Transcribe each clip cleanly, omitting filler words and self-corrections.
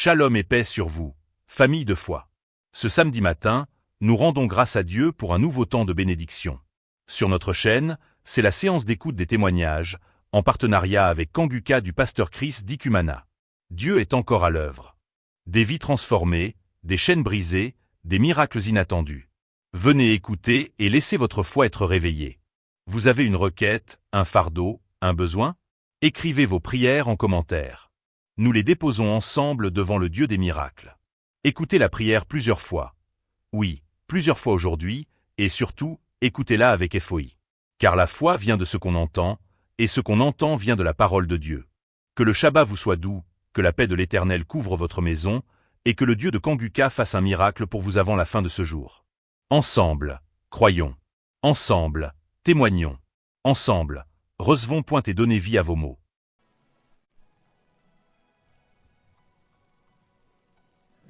Shalom et paix sur vous, famille de foi. Ce samedi matin, nous rendons grâce à Dieu pour un nouveau temps de bénédiction. Sur notre chaîne, c'est la séance d'écoute des témoignages, en partenariat avec Kanguka du pasteur Chris d'Ikumana. Dieu est encore à l'œuvre. Des vies transformées, des chaînes brisées, des miracles inattendus. Venez écouter et laissez votre foi être réveillée. Vous avez une requête, un fardeau, un besoin? Écrivez vos prières en commentaire. Nous les déposons ensemble devant le Dieu des miracles. Écoutez la prière plusieurs fois. Oui, plusieurs fois aujourd'hui, et surtout, écoutez-la avec foi. Car la foi vient de ce qu'on entend, et ce qu'on entend vient de la parole de Dieu. Que le Shabbat vous soit doux, que la paix de l'Éternel couvre votre maison, et que le Dieu de Kanguka fasse un miracle pour vous avant la fin de ce jour. Ensemble, croyons. Ensemble, témoignons. Ensemble, recevons point et donnez vie à vos mots.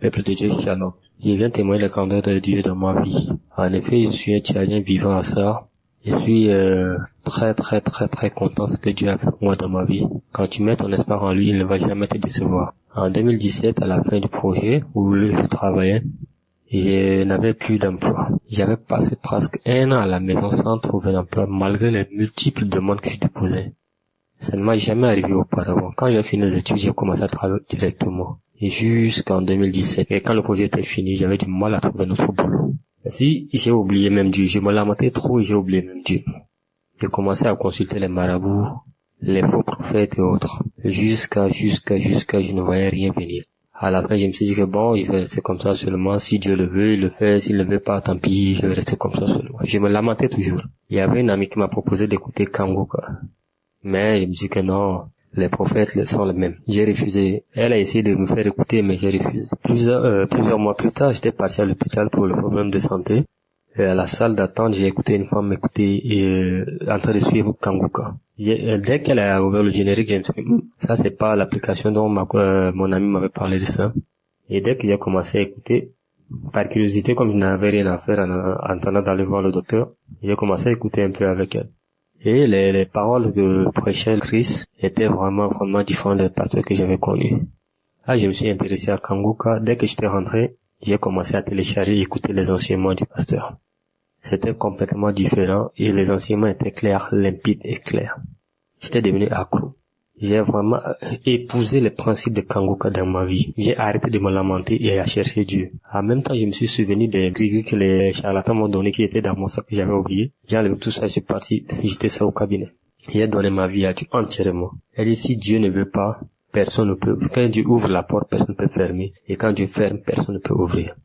Peuple de Dieu, Shalom. Je viens témoigner la grandeur de Dieu dans ma vie. En effet, je suis un Tchadien vivant à ça. Je suis très content de ce que Dieu a fait pour moi dans ma vie. Quand tu mets ton espoir en lui, il ne va jamais te décevoir. En 2017, à la fin du projet où je travaillais, je n'avais plus d'emploi. J'avais passé presque 1 an à la maison sans trouver d'emploi malgré les multiples demandes que je déposais. Ça ne m'a jamais arrivé auparavant. Quand j'ai fini les études, j'ai commencé à travailler directement. Et jusqu'en 2017. Et quand le projet était fini, j'avais du mal à trouver notre boulot. Si j'ai oublié même Dieu, je me lamentais trop et j'ai oublié même Dieu. J'ai commencé à consulter les marabouts, les faux prophètes et autres. Jusqu'à je ne voyais rien venir. À la fin, je me suis dit que bon, je vais rester comme ça seulement. Si Dieu le veut, il le fait. S'il ne le veut pas, tant pis, je vais rester comme ça seulement. Je me lamentais toujours. Il y avait une amie qui m'a proposé d'écouter Kanguka. Mais je me suis dit que non, les prophètes sont les mêmes. J'ai refusé. Elle a essayé de me faire écouter, mais j'ai refusé. Plusieurs mois plus tard, j'étais parti à l'hôpital pour le problème de santé. Et à la salle d'attente, j'ai écouté une femme m'écouter en train de suivre Kanguka. Dès qu'elle a ouvert le générique, j'ai me suis dit, ça c'est pas l'application dont mon ami m'avait parlé de ça. Et dès que j'ai commencé à écouter, par curiosité, comme je n'avais rien à faire en attendant d'aller voir le docteur, j'ai commencé à écouter un peu avec elle. Et les paroles que prêchait Chris étaient vraiment différentes des pasteurs que j'avais connus. Là, je me suis intéressé à Kanguka. Dès que j'étais rentré, j'ai commencé à télécharger et écouter les enseignements du pasteur. C'était complètement différent et les enseignements étaient clairs, limpides et clairs. J'étais devenu accro. J'ai vraiment épousé les principes de Kanguka dans ma vie. J'ai arrêté de me lamenter et à chercher Dieu. En même temps, je me suis souvenu des grillés que les charlatans m'ont donné qui étaient dans mon sac que j'avais oublié. J'ai enlevé tout ça, je suis parti, j'étais ça au cabinet. J'ai donné ma vie à Dieu entièrement. Elle dit, si Dieu ne veut pas, personne ne peut. Quand Dieu ouvre la porte, personne ne peut fermer. Et quand Dieu ferme, personne ne peut ouvrir.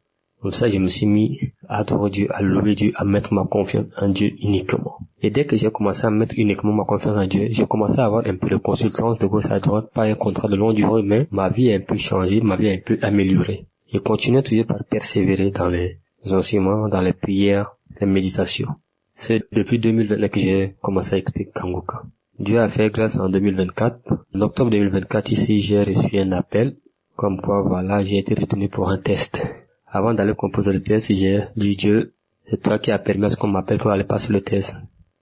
Comme ça, je me suis mis à adorer Dieu, à louer Dieu, à mettre ma confiance en Dieu uniquement. Et dès que j'ai commencé à mettre uniquement ma confiance en Dieu, j'ai commencé à avoir un peu de consultance de gauche à droite, pas un contrat de longue durée, mais ma vie a un peu changé, ma vie a un peu améliorée. J'ai continué toujours par persévérer dans les enseignements, dans les prières, les méditations. C'est depuis 2020 que j'ai commencé à écouter Kanguka. Dieu a fait grâce en 2024. En octobre 2024, ici, j'ai reçu un appel, comme quoi, voilà, j'ai été retenu pour un test. Avant d'aller composer le test, j'ai dit Dieu, c'est toi qui as permis à ce qu'on m'appelle pour aller passer le test.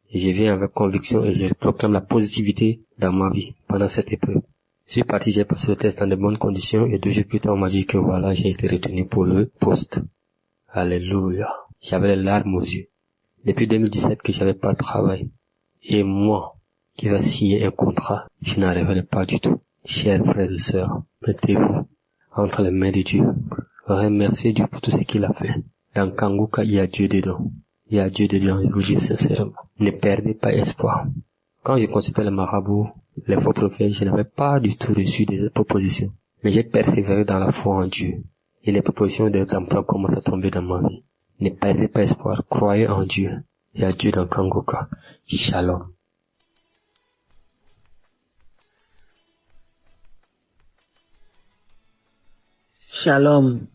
Et je viens avec conviction et je proclame la positivité dans ma vie pendant cette épreuve. Je suis parti, j'ai passé le test dans de bonnes conditions et 2 jours plus tard, on m'a dit que voilà, j'ai été retenu pour le poste. Alléluia. J'avais les larmes aux yeux. Depuis 2017 que j'avais pas de travail. Et moi, qui va signer un contrat, je n'arriverai pas du tout. Chers frères et sœurs, mettez-vous entre les mains de Dieu. Remerciez Dieu pour tout ce qu'il a fait. Dans Kanguka, il y a Dieu dedans. Il y a Dieu dedans, je vous dis sincèrement. Ne perdez pas espoir. Quand j'ai consulté les marabouts, les faux prophètes, je n'avais pas du tout reçu des propositions. Mais j'ai persévéré dans la foi en Dieu. Et les propositions d'emploi commencent à tomber dans ma vie. Ne perdez pas espoir. Croyez en Dieu. Il y a Dieu dans Kanguka. Shalom. Shalom,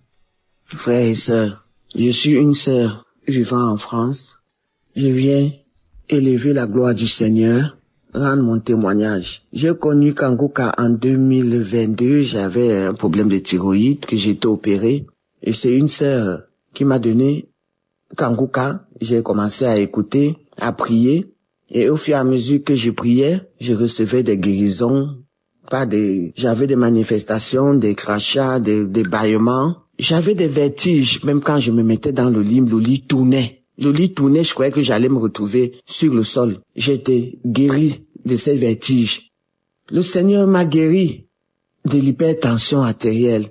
frères et sœurs. Je suis une sœur vivant en France. Je viens élever la gloire du Seigneur, rendre mon témoignage. J'ai connu Kanguka en 2022. J'avais un problème de thyroïde que j'ai été opéré. Et c'est une sœur qui m'a donné Kanguka. J'ai commencé à écouter, à prier. Et au fur et à mesure que je priais, je recevais des guérisons J'avais des manifestations, des crachats, des bâillements. J'avais des vertiges, même quand je me mettais dans le lit tournait. Le lit tournait, je croyais que j'allais me retrouver sur le sol. J'étais guéri de ces vertiges. Le Seigneur m'a guéri de l'hypertension artérielle.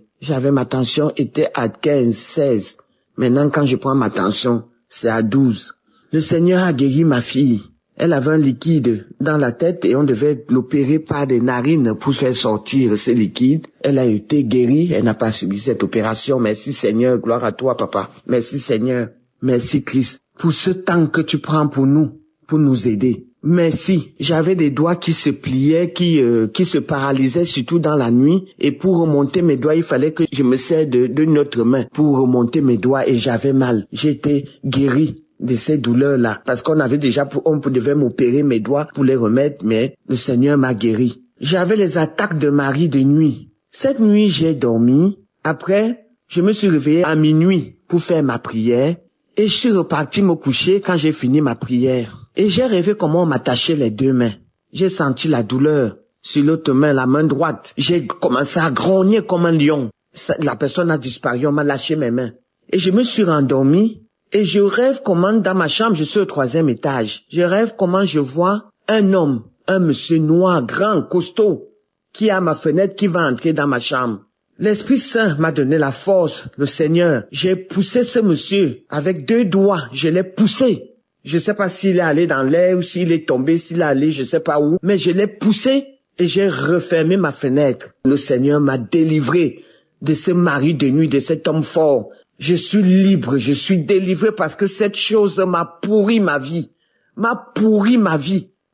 Ma tension était à 15, 16. Maintenant, quand je prends ma tension, c'est à 12. Le Seigneur a guéri ma fille. Elle avait un liquide dans la tête et on devait l'opérer par des narines pour faire sortir ce liquide. Elle a été guérie, elle n'a pas subi cette opération. Merci Seigneur, gloire à toi papa. Merci Seigneur, merci Christ pour ce temps que tu prends pour nous aider. Merci. J'avais des doigts qui se pliaient, qui se paralysaient surtout dans la nuit. Et pour remonter mes doigts, il fallait que je me serre d'une autre main pour remonter mes doigts et j'avais mal. J'étais guéri de ces douleurs-là. Parce qu'on devait m'opérer mes doigts pour les remettre, mais le Seigneur m'a guéri. J'avais les attaques de Marie de nuit. Cette nuit, j'ai dormi. Après, je me suis réveillé à minuit pour faire ma prière. Et je suis reparti me coucher quand j'ai fini ma prière. Et j'ai rêvé comment on m'attachait les deux mains. J'ai senti la douleur sur l'autre main, la main droite. J'ai commencé à grogner comme un lion. La personne a disparu, on m'a lâché mes mains. Et je me suis rendormi. Et je rêve comment dans ma chambre, je suis au 3e étage. Je rêve comment je vois un homme, un monsieur noir, grand, costaud, qui est à ma fenêtre, qui va entrer dans ma chambre. L'Esprit Saint m'a donné la force, le Seigneur. J'ai poussé ce monsieur avec 2 doigts, je l'ai poussé. Je sais pas s'il est allé dans l'air ou s'il est tombé, s'il est allé je sais pas où, mais je l'ai poussé et j'ai refermé ma fenêtre. Le Seigneur m'a délivré de ce mari de nuit, de cet homme fort. Je suis libre, je suis délivré parce que cette chose m'a pourri ma vie.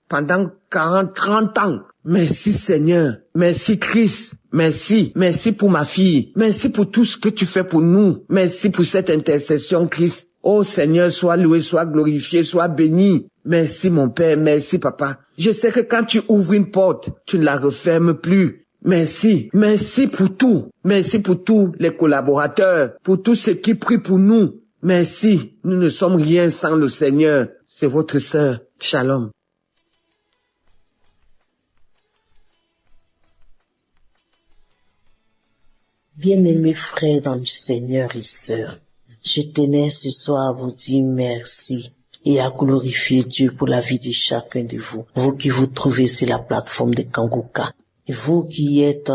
Pendant 40, 30 ans. Merci Seigneur, merci Christ, merci pour ma fille, merci pour tout ce que tu fais pour nous, merci pour cette intercession Christ. Oh Seigneur, sois loué, sois glorifié, sois béni. Merci mon Père, merci Papa. Je sais que quand tu ouvres une porte, tu ne la refermes plus. Merci pour tout. Merci pour tous les collaborateurs, pour tous ceux qui prient pour nous. Merci, nous ne sommes rien sans le Seigneur. C'est votre sœur. Shalom. Bien-aimés frères dans le Seigneur et sœurs, je tenais ce soir à vous dire merci et à glorifier Dieu pour la vie de chacun de vous. Vous qui vous trouvez sur la plateforme de Kanguka. Et vous qui êtes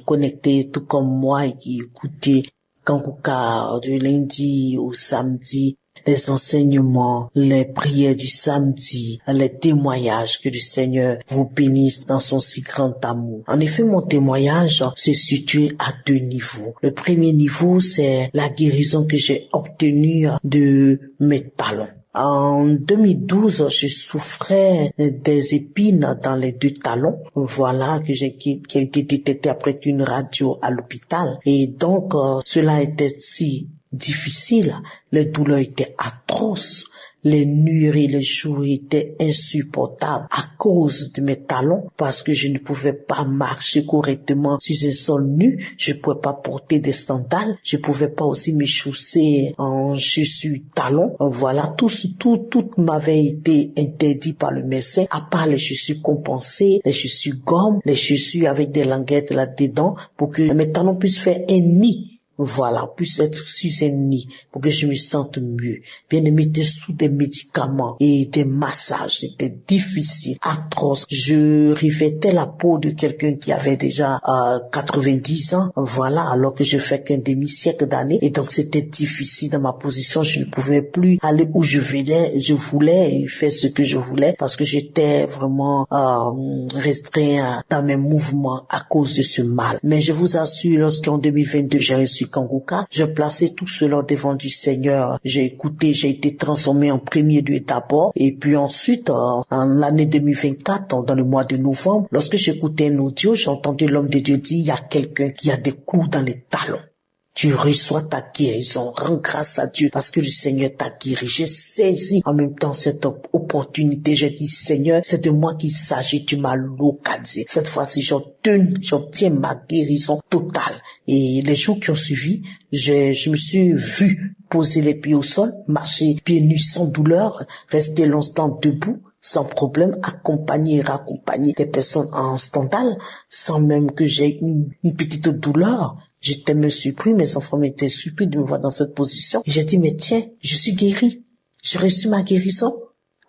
connectés tout comme moi et qui écoutez Kanguka du lundi au samedi, les enseignements, les prières du samedi, les témoignages, que le Seigneur vous bénisse dans son si grand amour. En effet, mon témoignage se situe à 2 niveaux. Le premier niveau, c'est la guérison que j'ai obtenue de mes talons. En 2012, je souffrais des épines dans les 2 talons. Voilà, qui a été détecté après une radio à l'hôpital. Et donc, cela était si difficile. Les douleurs étaient atroces. Les nuits et les jours étaient insupportables à cause de mes talons parce que je ne pouvais pas marcher correctement sur un sol nu. Je ne pouvais pas porter des sandales. Je ne pouvais pas aussi me chausser en chaussures talons. Voilà, tout m'avait été interdit par le médecin à part les chaussures compensées, les chaussures gomme, les chaussures avec des languettes là-dedans pour que mes talons puissent faire un nid. Voilà, puisse être sur un nid pour que je me sente mieux. Bien aimé, j'étais sous des médicaments et des massages, c'était difficile, atroce. Je revêtais la peau de quelqu'un qui avait déjà 90 ans, voilà, alors que je fais qu'un demi-siècle d'années. Et donc c'était difficile dans ma position, je ne pouvais plus aller où je voulais et faire ce que je voulais parce que j'étais vraiment restreint dans mes mouvements à cause de ce mal. Mais je vous assure, lorsqu'en 2022 j'ai reçu Kanguka, je plaçais tout cela devant du Seigneur. J'ai écouté, j'ai été transformé en premier lieu d'abord, et puis ensuite, en l'année 2024, dans le mois de novembre, lorsque j'écoutais un audio, j'ai entendu l'homme de Dieu dire, il y a quelqu'un qui a des clous dans les talons. Tu reçois ta guérison, rends grâce à Dieu parce que le Seigneur t'a guéri. J'ai saisi en même temps cette opportunité. J'ai dit, Seigneur, c'est de moi qu'il s'agit, tu m'as localisé. Cette fois-ci, j'obtiens ma guérison totale. Et les jours qui ont suivi, je me suis vu poser les pieds au sol, marcher pieds nus sans douleur, rester longtemps debout, sans problème, accompagner et raccompagner des personnes en standard, sans même que j'ai une petite douleur. J'étais même surpris, mes enfants m'étaient surpris de me voir dans cette position. Et j'ai dit, mais tiens, je suis guéri. J'ai reçu ma guérison.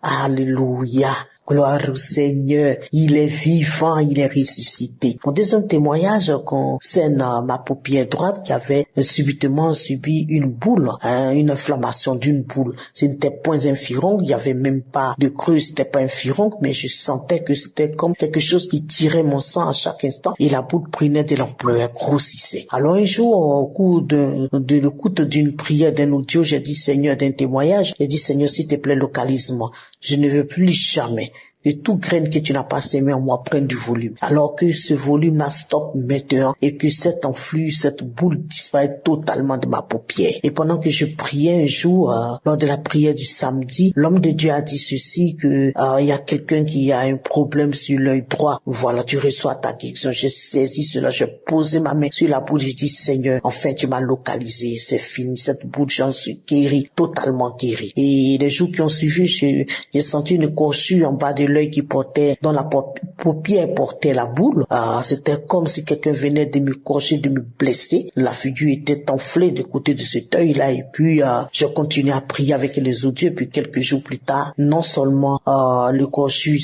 Alléluia. Gloire au Seigneur. Il est vivant, il est ressuscité. Mon deuxième témoignage concerne ma paupière droite qui avait subitement subi une boule, une inflammation d'une boule. Ce n'était point un furoncle, il n'y avait même pas de creux, c'était pas un furoncle, mais je sentais que c'était comme quelque chose qui tirait mon sang à chaque instant et la boule prenait de l'ampleur, grossissait. Alors un jour, au cours de l'écoute d'une prière, d'un audio, j'ai dit Seigneur, d'un témoignage, j'ai dit Seigneur, s'il te plaît, localise-moi. Je ne veux plus jamais que tout graine que tu n'as pas semé en moi prenne du volume. Alors que ce volume a stop maintenant et que cet enflux, cette boule disparaît totalement de ma paupière. Et pendant que je priais un jour, lors de la prière du samedi, l'homme de Dieu a dit ceci, que il y a quelqu'un qui a un problème sur l'œil droit. Voilà, tu reçois ta guérison. J'ai saisi cela, j'ai posé ma main sur la boule, j'ai dit Seigneur, enfin tu m'as localisé, c'est fini, cette boule, j'en suis guéri, totalement guéri. Et les jours qui ont suivi, j'ai senti une courchure en bas de l'œil qui portait, dont la paupière portait la boule. C'était comme si quelqu'un venait de me cocher, de me blesser. La figure était enflée du côté de cet œil-là. Et puis, je continuais à prier avec les autres dieux. Puis quelques jours plus tard, non seulement le cochus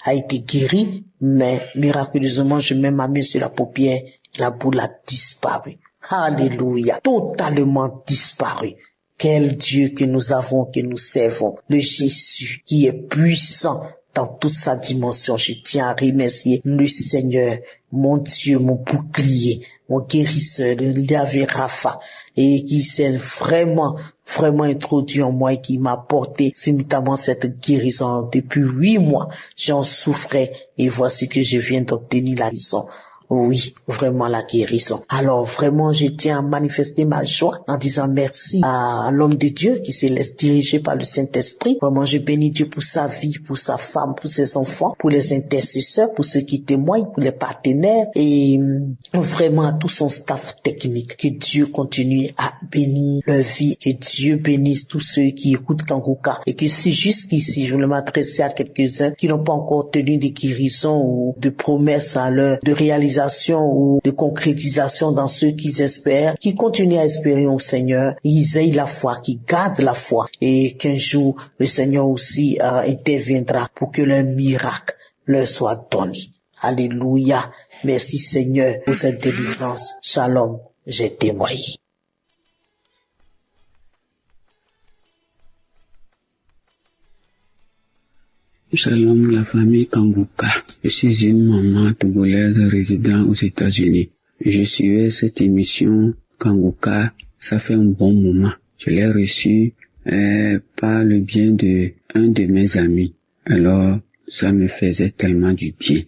a été guéri, mais miraculeusement, je mets ma main sur la paupière, la boule a disparu. Alléluia, totalement disparu. Quel Dieu que nous avons, que nous servons, le Jésus qui est puissant dans toute sa dimension. Je tiens à remercier le Seigneur, mon Dieu, mon bouclier, mon guérisseur, le Yahvé Rapha, et qui s'est vraiment introduit en moi et qui m'a apporté simultanément cette guérison. Depuis 8 mois, j'en souffrais et voici que je viens d'obtenir la guérison. Oui, vraiment la guérison. Alors vraiment, je tiens à manifester ma joie en disant merci à l'homme de Dieu qui se laisse diriger par le Saint-Esprit. Vraiment, je bénis Dieu pour sa vie, pour sa femme, pour ses enfants, pour les intercesseurs, pour ceux qui témoignent, pour les partenaires et vraiment à tout son staff technique. Que Dieu continue à bénir leur vie, que Dieu bénisse tous ceux qui écoutent Kanguka et que si jusqu'ici, je voulais m'adresser à quelques-uns qui n'ont pas encore tenu de guérison ou de promesses à leur de réalisation ou de concrétisation dans ceux qu'ils espèrent, qui continuent à espérer au Seigneur, ils aient la foi, qui gardent la foi et qu'un jour le Seigneur aussi interviendra pour que leur miracle leur soit donné. Alléluia. Merci Seigneur pour cette délivrance. Shalom. J'ai témoigné. Shalom la famille Kanguka. Je suis une maman togolaise résidant aux États-Unis. Je suivais cette émission Kanguka, ça fait un bon moment. Je l'ai reçue par le bien de un de mes amis. Alors, ça me faisait tellement du bien.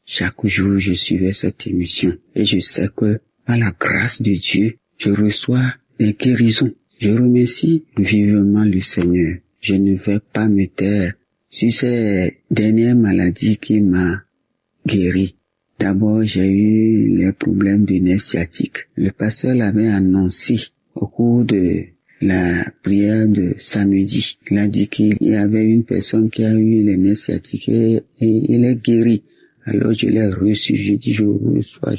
Chaque jour, je suivais cette émission et je sais que par la grâce de Dieu, je reçois des guérisons. Je remercie vivement le Seigneur. Je ne vais pas me taire sur ces dernières maladies qui m'a guéri. D'abord, j'ai eu les problèmes de nerfs sciatiques. Le pasteur l'avait annoncé au cours de la prière de samedi. Il a dit qu'il y avait une personne qui a eu les nerfs sciatiques et il est guéri. Alors je l'ai reçu, je dis je reçois.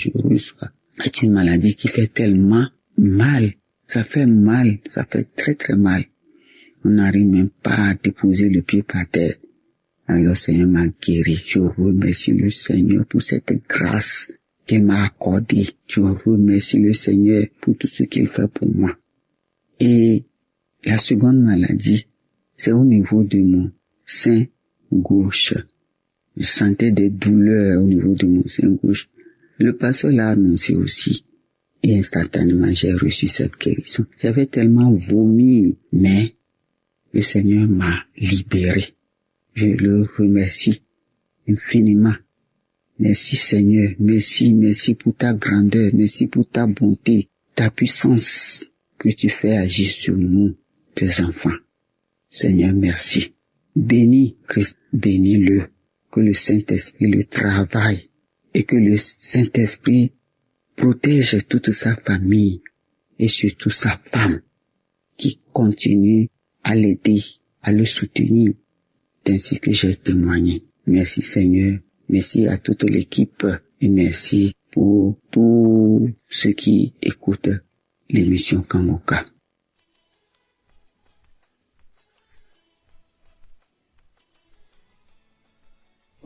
C'est une maladie qui fait tellement mal. Ça fait mal, ça fait très très mal. On n'arrive même pas à déposer le pied par terre. Alors le Seigneur m'a guéri. Je remercie le Seigneur pour cette grâce qu'il m'a accordée. Je remercie le Seigneur pour tout ce qu'il fait pour moi. Et la seconde maladie, c'est au niveau de mon sein gauche. Je sentais des douleurs au niveau de mon sein gauche. Le pasteur l'a annoncé aussi. Et instantanément, j'ai reçu cette guérison. J'avais tellement vomi, mais le Seigneur m'a libéré. Je le remercie infiniment. Merci Seigneur, merci pour ta grandeur, merci pour ta bonté, ta puissance que tu fais agir sur nous, tes enfants. Seigneur, merci. Bénis Christ, bénis-le, que le Saint-Esprit le travaille et que le Saint-Esprit protège toute sa famille et surtout sa femme qui continue à l'aider, à le soutenir ainsi que j'ai témoigné. Merci Seigneur, merci à toute l'équipe et merci pour tous ceux qui écoutent l'émission Kangoka.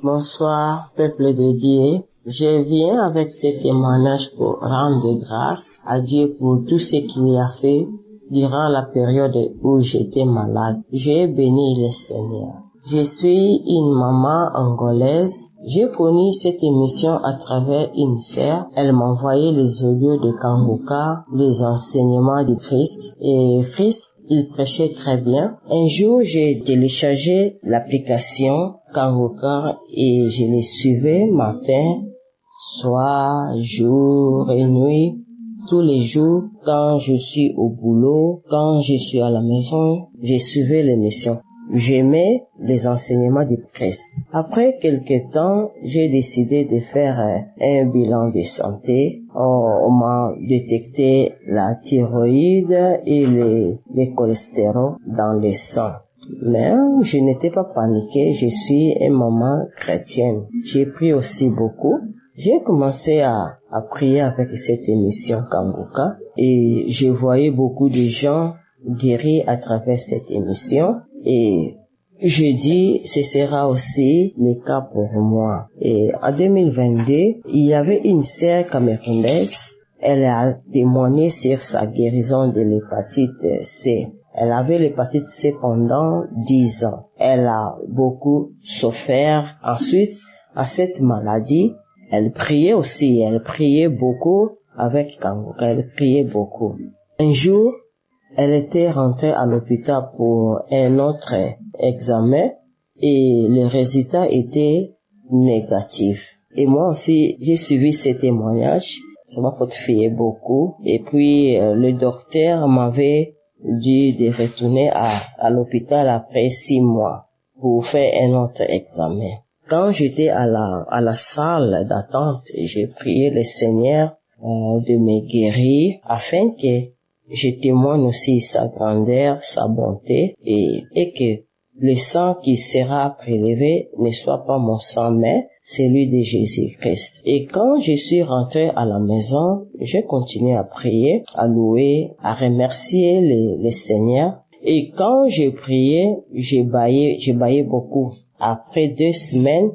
Bonsoir, peuple de Dieu. Je viens avec ce témoignage pour rendre grâce à Dieu pour tout ce qu'il a fait durant la période où j'étais malade. J'ai béni le Seigneur. Je suis une maman angolaise. J'ai connu cette émission à travers une sœur. Elle m'envoyait les audios de Kangoka, les enseignements du Christ. Et Christ, il prêchait très bien. Un jour, j'ai téléchargé l'application Kangoka et je les suivais matin, soir, jour et nuit. Tous les jours, quand je suis au boulot, quand je suis à la maison, je suivais l'émission. J'aimais les enseignements du Christ. Après quelque temps, j'ai décidé de faire un bilan de santé. On m'a détecté la thyroïde et le cholestérol dans le sang. Mais je n'étais pas paniquée, je suis une maman chrétienne. J'ai pris aussi beaucoup. J'ai commencé à prier avec cette émission Kangoka et je voyais beaucoup de gens guéris à travers cette émission et je dis ce sera aussi le cas pour moi. Et en 2022, il y avait une sœur camerounaise, elle a témoigné sur sa guérison de l'hépatite C. Elle avait l'hépatite C pendant 10 ans. Elle a beaucoup souffert. Ensuite, à cette maladie, elle priait aussi, elle priait beaucoup avec Kangoka, elle priait beaucoup. Un jour, elle était rentrée à l'hôpital pour un autre examen et le résultat était négatif. Et moi aussi, j'ai suivi ces témoignages, ça m'a fortifié beaucoup. Et puis, le docteur m'avait dit de retourner à l'hôpital après 6 mois pour faire un autre examen. Quand j'étais à la salle d'attente, j'ai prié le Seigneur de me guérir afin que je témoigne aussi sa grandeur, sa bonté et que le sang qui sera prélevé ne soit pas mon sang mais celui de Jésus-Christ. Et quand je suis rentré à la maison, j'ai continué à prier, à louer, à remercier le Seigneur. Et quand j'ai prié, j'ai baillé beaucoup. Après 2 semaines,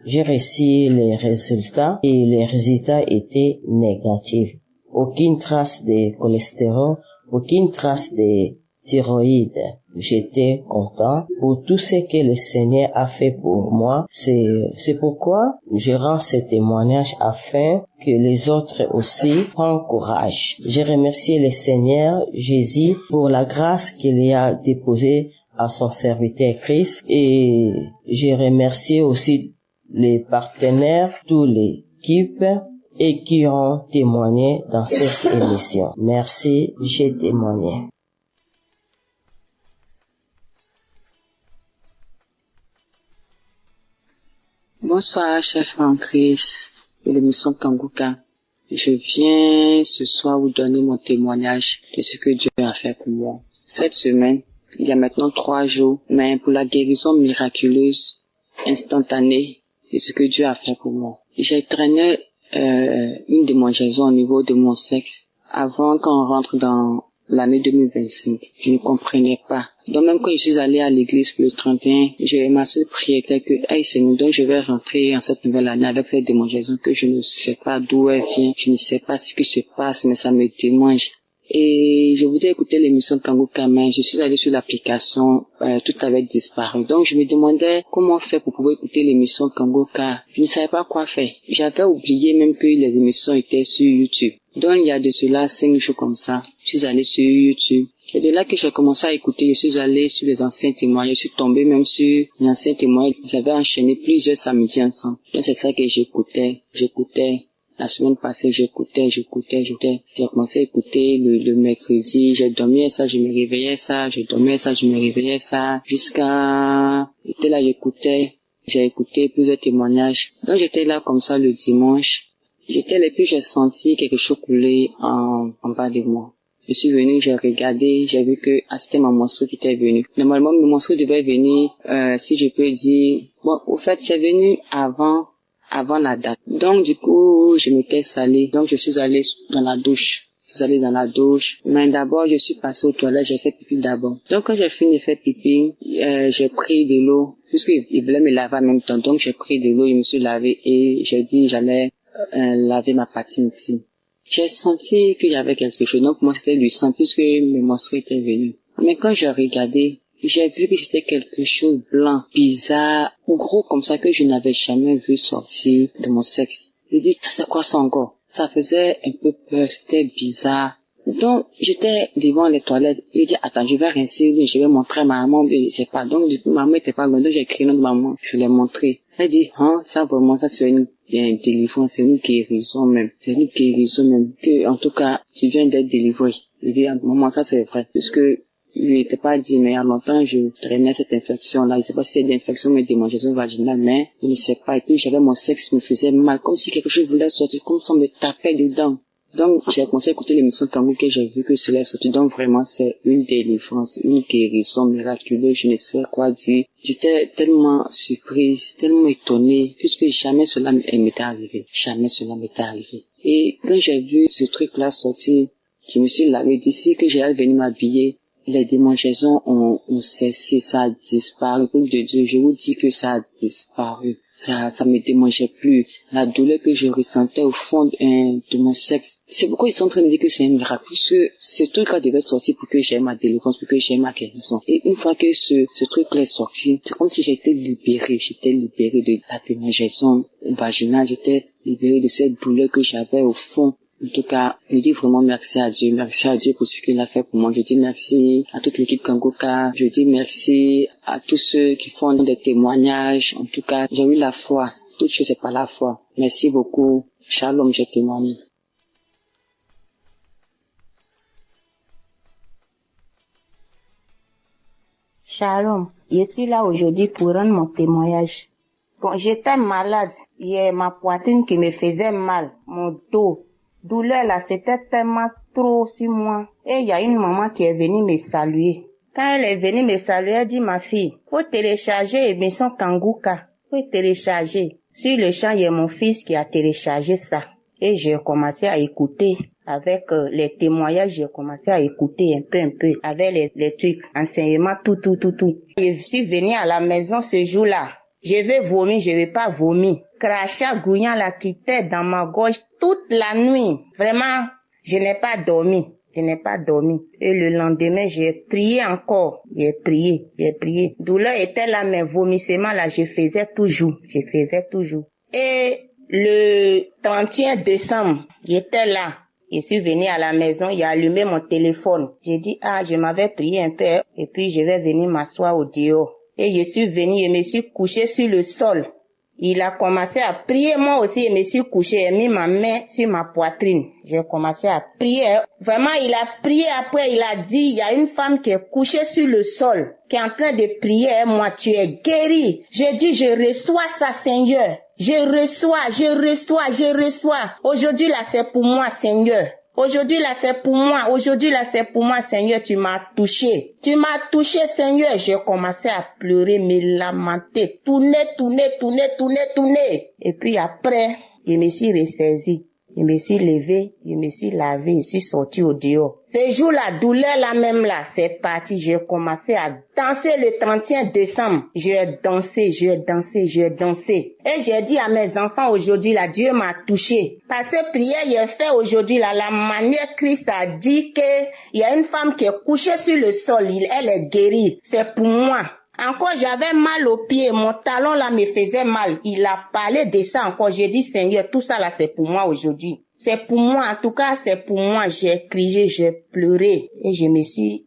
j'ai reçu les résultats et les résultats étaient négatifs. Aucune trace de cholestérol, aucune trace de thyroïde. J'étais content pour tout ce que le Seigneur a fait pour moi. C'est pourquoi je rends ce témoignage afin que les autres aussi prennent courage. Je remercie le Seigneur Jésus pour la grâce qu'il a déposée à son serviteur Christ et je remercie aussi les partenaires, tous les équipes et qui ont témoigné dans cette émission. Merci, j'ai témoigné. Bonsoir, chef en Christ de l'émission Kangoka. Je viens ce soir vous donner mon témoignage de ce que Dieu a fait pour moi. Cette semaine, il y a maintenant 3 jours, mais pour la guérison miraculeuse, instantanée, de ce que Dieu a fait pour moi. J'ai traîné une démangeaison au niveau de mon sexe avant qu'on rentre dans l'année 2025. Je ne comprenais pas. Donc même quand je suis allée à l'église pour le 31, ma seule prière était que, hey Seigneur, donc je vais rentrer en cette nouvelle année avec cette démangeaison que je ne sais pas d'où elle vient, je ne sais pas ce qui se passe, mais ça me démange. Et je voulais écouter l'émission Kangoka, mais je suis allée sur l'application, tout avait disparu. Donc je me demandais comment faire pour pouvoir écouter l'émission Kangoka. Je ne savais pas quoi faire. J'avais oublié même que les émissions étaient sur YouTube. Donc il y a de cela 5 jours comme ça, je suis allée sur YouTube. Et de là que j'ai commencé à écouter, je suis allée sur les anciens témoignages, je suis tombée même sur les anciens témoignages. J'avais enchaîné plusieurs samedis ensemble. Donc c'est ça que j'écoutais. La semaine passée, j'écoutais. J'ai commencé à écouter le mercredi. J'ai dormi ça, je me réveillais ça. Je dormais ça, je me réveillais ça. Jusqu'à... J'étais là, j'écoutais. J'ai écouté plusieurs témoignages. Donc j'étais là comme ça le dimanche. J'étais là, puis j'ai senti quelque chose couler en bas de moi. Je suis venu, j'ai regardé, j'ai vu que c'était ma menstru qui était venue. Normalement, mon menstru devait venir, si je peux dire, bon, au fait, c'est venu avant la date. Donc, du coup, je m'étais salée. Donc, je suis allée dans la douche. Mais d'abord, je suis passée aux toilettes, j'ai fait pipi d'abord. Donc, quand j'ai fini de faire pipi, j'ai pris de l'eau, puisqu'il voulait me laver en même temps. Donc, j'ai pris de l'eau, je me suis lavé et j'ai dit j'allais laver ma patine ici. J'ai senti qu'il y avait quelque chose. Donc, moi, c'était du sang, puisque mes menstrues étaient venues. Mais quand j'ai regardé, j'ai vu que c'était quelque chose de blanc, bizarre, gros comme ça que je n'avais jamais vu sortir de mon sexe. Je dis, c'est quoi ça encore? Ça faisait un peu peur, c'était bizarre. Donc, j'étais devant les toilettes. Je dis, attends, je vais rincer, je vais montrer à ma maman, je sais pas. Donc, du coup, ma maman était pas loin, donc j'ai crié notre maman, je l'ai montré. Elle dit, ça vraiment, ça c'est une délivrance, c'est une guérison même. Que, en tout cas, tu viens d'être délivré. Je dis, maman, ça c'est vrai. Puisque, je n'étais pas dit, mais il y a longtemps, je traînais cette infection-là. Je ne sais pas si c'est une infection ou des démangeaisons vaginales, mais je ne sais pas. Et puis, j'avais mon sexe qui me faisait mal, comme si quelque chose voulait sortir, comme si on me tapait dedans. Donc, j'ai commencé à écouter l'émission Tango que j'ai vu que cela est sorti. Donc, vraiment, c'est une délivrance, une guérison miraculeuse, je ne sais quoi dire. J'étais tellement surprise, tellement étonnée, puisque jamais cela m'était arrivé. Et quand j'ai vu ce truc-là sortir, je me suis lavé d'ici que j'allais venir m'habiller. Les démangeaisons ont cessé, ça a disparu. Pour de Dieu, je vous dis que ça a disparu. Ça me démangeait plus. La douleur que je ressentais au fond de mon sexe. C'est pourquoi ils sont en train de dire que c'est un miracle. Puisque ce truc-là devait sortir pour que j'aie ma délivrance, pour que j'aie ma guérison. Et une fois que ce truc-là est sorti, c'est comme si j'étais libérée. J'étais libérée de la démangeaison vaginale. J'étais libérée de cette douleur que j'avais au fond. En tout cas, je dis vraiment merci à Dieu pour ce qu'il a fait pour moi. Je dis merci à toute l'équipe Kangoka. Je dis merci à tous ceux qui font des témoignages. En tout cas, j'ai eu la foi. Toute chose c'est par la foi. Merci beaucoup. Shalom, j'ai témoigné. Shalom, je suis là aujourd'hui pour rendre mon témoignage. Bon, j'étais malade. Il y a ma poitrine qui me faisait mal, mon dos. Douleur là, c'était tellement trop sur moi. Et il y a une maman qui est venue me saluer. Quand elle est venue me saluer, elle dit, ma fille, faut télécharger l'émission Kanguka. Faut télécharger. Sur le champ, il y a mon fils qui a téléchargé ça. Et j'ai commencé à écouter. Avec les témoignages, j'ai commencé à écouter un peu, avec les trucs, enseignements, tout. Je suis venue à la maison ce jour-là. Je vais vomir, je vais pas vomir. Crachat gouillant la quittait dans ma gorge toute la nuit. Vraiment, je n'ai pas dormi. Et le lendemain, j'ai prié encore. J'ai prié. Douleur était là, mais vomissement là, je faisais toujours. Et le 31 décembre, j'étais là. Je suis venue à la maison, j'ai allumé mon téléphone. J'ai dit, je m'avais prié un peu, et puis je vais venir m'asseoir au dehors. Et je suis venue, je me suis couchée sur le sol. Il a commencé à prier, moi aussi, je me suis couchée, j'ai mis ma main sur ma poitrine. J'ai commencé à prier. Vraiment, il a prié, après il a dit, il y a une femme qui est couchée sur le sol, qui est en train de prier, moi, tu es guérie. J'ai dit, je reçois ça, Seigneur. Je reçois. Aujourd'hui, là, c'est pour moi, Seigneur. Aujourd'hui, là, c'est pour moi, Seigneur, tu m'as touché, Seigneur. J'ai commencé à pleurer, me lamenter, tourner. Et puis après, je me suis ressaisie. Je me suis levée, je me suis lavée, je suis sortie au dehors. Ce jour, la douleur là même là, c'est parti. J'ai commencé à danser le 31 décembre. J'ai dansé. Et j'ai dit à mes enfants aujourd'hui, là, Dieu m'a touché. Parce que prière, j'ai fait aujourd'hui, là, la manière Christ a dit que il y a une femme qui est couchée sur le sol, elle est guérie. C'est pour moi. Encore, j'avais mal aux pieds, mon talon là me faisait mal. Il a parlé de ça encore. J'ai dit, Seigneur, tout ça là, c'est pour moi aujourd'hui. C'est pour moi, en tout cas, c'est pour moi. J'ai crié, j'ai pleuré. Et je me suis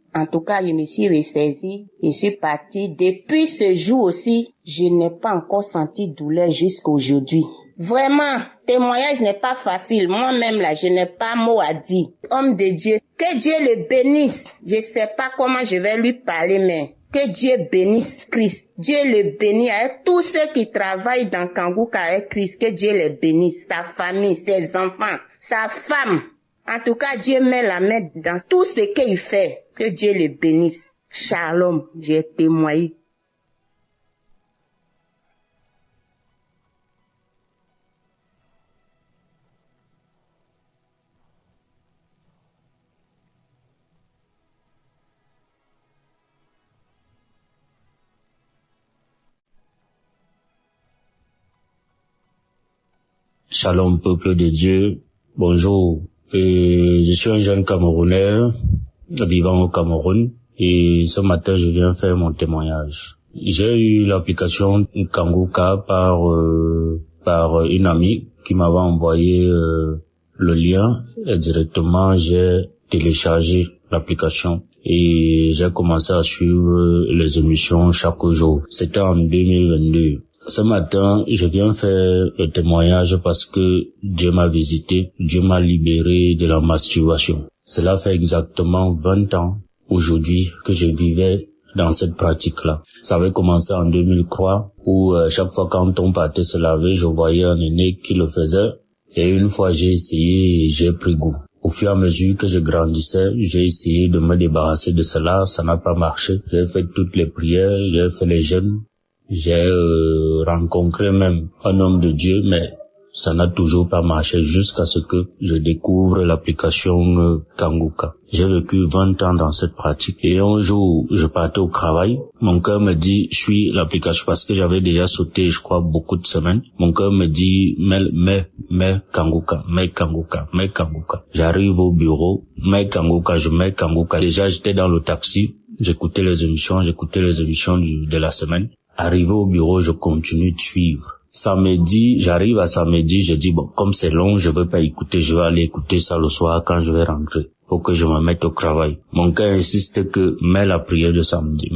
ressaisie. Je suis partie. Depuis ce jour aussi, je n'ai pas encore senti douleur jusqu'à aujourd'hui. Vraiment, témoignage n'est pas facile. Moi-même là, je n'ai pas mot à dire. Homme de Dieu, que Dieu le bénisse. Je sais pas comment je vais lui parler, mais que Dieu bénisse Christ. Dieu le bénit avec tous ceux qui travaillent dans Kanguka avec Christ. Que Dieu le bénisse. Sa famille, ses enfants, sa femme. En tout cas, Dieu met la main dans tout ce qu'il fait. Que Dieu le bénisse. Shalom, j'ai témoigné. Shalom, peuple de Dieu. Bonjour. Je suis un jeune Camerounais vivant au Cameroun et ce matin, je viens faire mon témoignage. J'ai eu l'application Kanguka par une amie qui m'avait envoyé le lien et directement j'ai téléchargé l'application et j'ai commencé à suivre les émissions chaque jour. C'était en 2022. Ce matin, je viens faire le témoignage parce que Dieu m'a visité, Dieu m'a libéré de la masturbation. Cela fait exactement 20 ans aujourd'hui que je vivais dans cette pratique-là. Ça avait commencé en 2003 où chaque fois quand on partait se laver, je voyais un aîné qui le faisait et une fois j'ai essayé et j'ai pris goût. Au fur et à mesure que je grandissais, j'ai essayé de me débarrasser de cela, ça n'a pas marché. J'ai fait toutes les prières, j'ai fait les jeûnes. J'ai rencontré même un homme de Dieu, mais ça n'a toujours pas marché jusqu'à ce que je découvre l'application Kanguka. J'ai vécu 20 ans dans cette pratique et un jour, je partais au travail. Mon cœur me dit, suis l'application parce que j'avais déjà sauté, je crois, beaucoup de semaines. Mon cœur me dit, mets Kanguka. J'arrive au bureau, mets Kanguka. Déjà, j'étais dans le taxi, j'écoutais les émissions de la semaine. Arrivé au bureau, je continue de suivre. J'arrive à samedi, je dis bon, comme c'est long, je veux pas écouter, je vais aller écouter ça le soir quand je vais rentrer. Faut que je me mette au travail. Mon cœur insiste que mets la prière de samedi,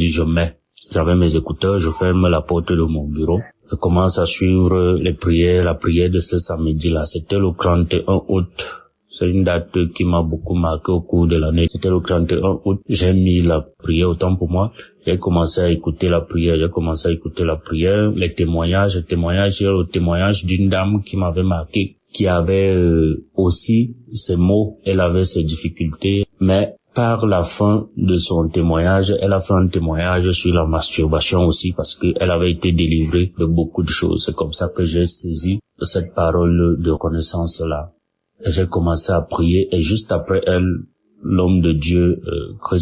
je mets. J'avais mes écouteurs, je ferme la porte de mon bureau. Je commence à suivre les prières, la prière de ce samedi-là. C'était le 31 août. C'est une date qui m'a beaucoup marqué au cours de l'année. C'était le 31 août. J'ai mis la prière autant pour moi. J'ai commencé à écouter la prière. Les témoignages. J'ai le témoignage d'une dame qui m'avait marqué, qui avait aussi ses maux. Elle avait ses difficultés. Mais par la fin de son témoignage, elle a fait un témoignage sur la masturbation aussi parce qu'elle avait été délivrée de beaucoup de choses. C'est comme ça que j'ai saisi cette parole de reconnaissance-là. Et j'ai commencé à prier et juste après elle, l'homme de Dieu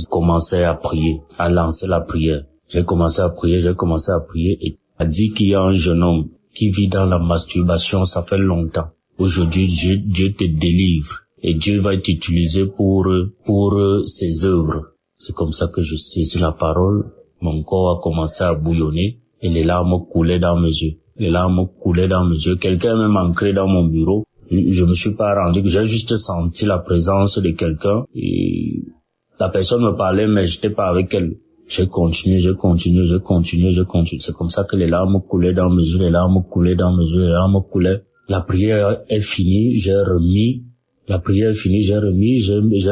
commençait à prier, à lancer la prière. J'ai commencé à prier et a dit qu'il y a un jeune homme qui vit dans la masturbation, ça fait longtemps. Aujourd'hui, Dieu te délivre et Dieu va t'utiliser pour ses œuvres. C'est comme ça que je saisis la parole. Mon corps a commencé à bouillonner et les larmes coulaient dans mes yeux. Quelqu'un est même entré dans mon bureau. Je me suis pas rendu, j'ai juste senti la présence de quelqu'un et la personne me parlait mais j'étais pas avec elle. J'ai continué. C'est comme ça que les larmes coulaient dans mes yeux, La prière est finie, j'ai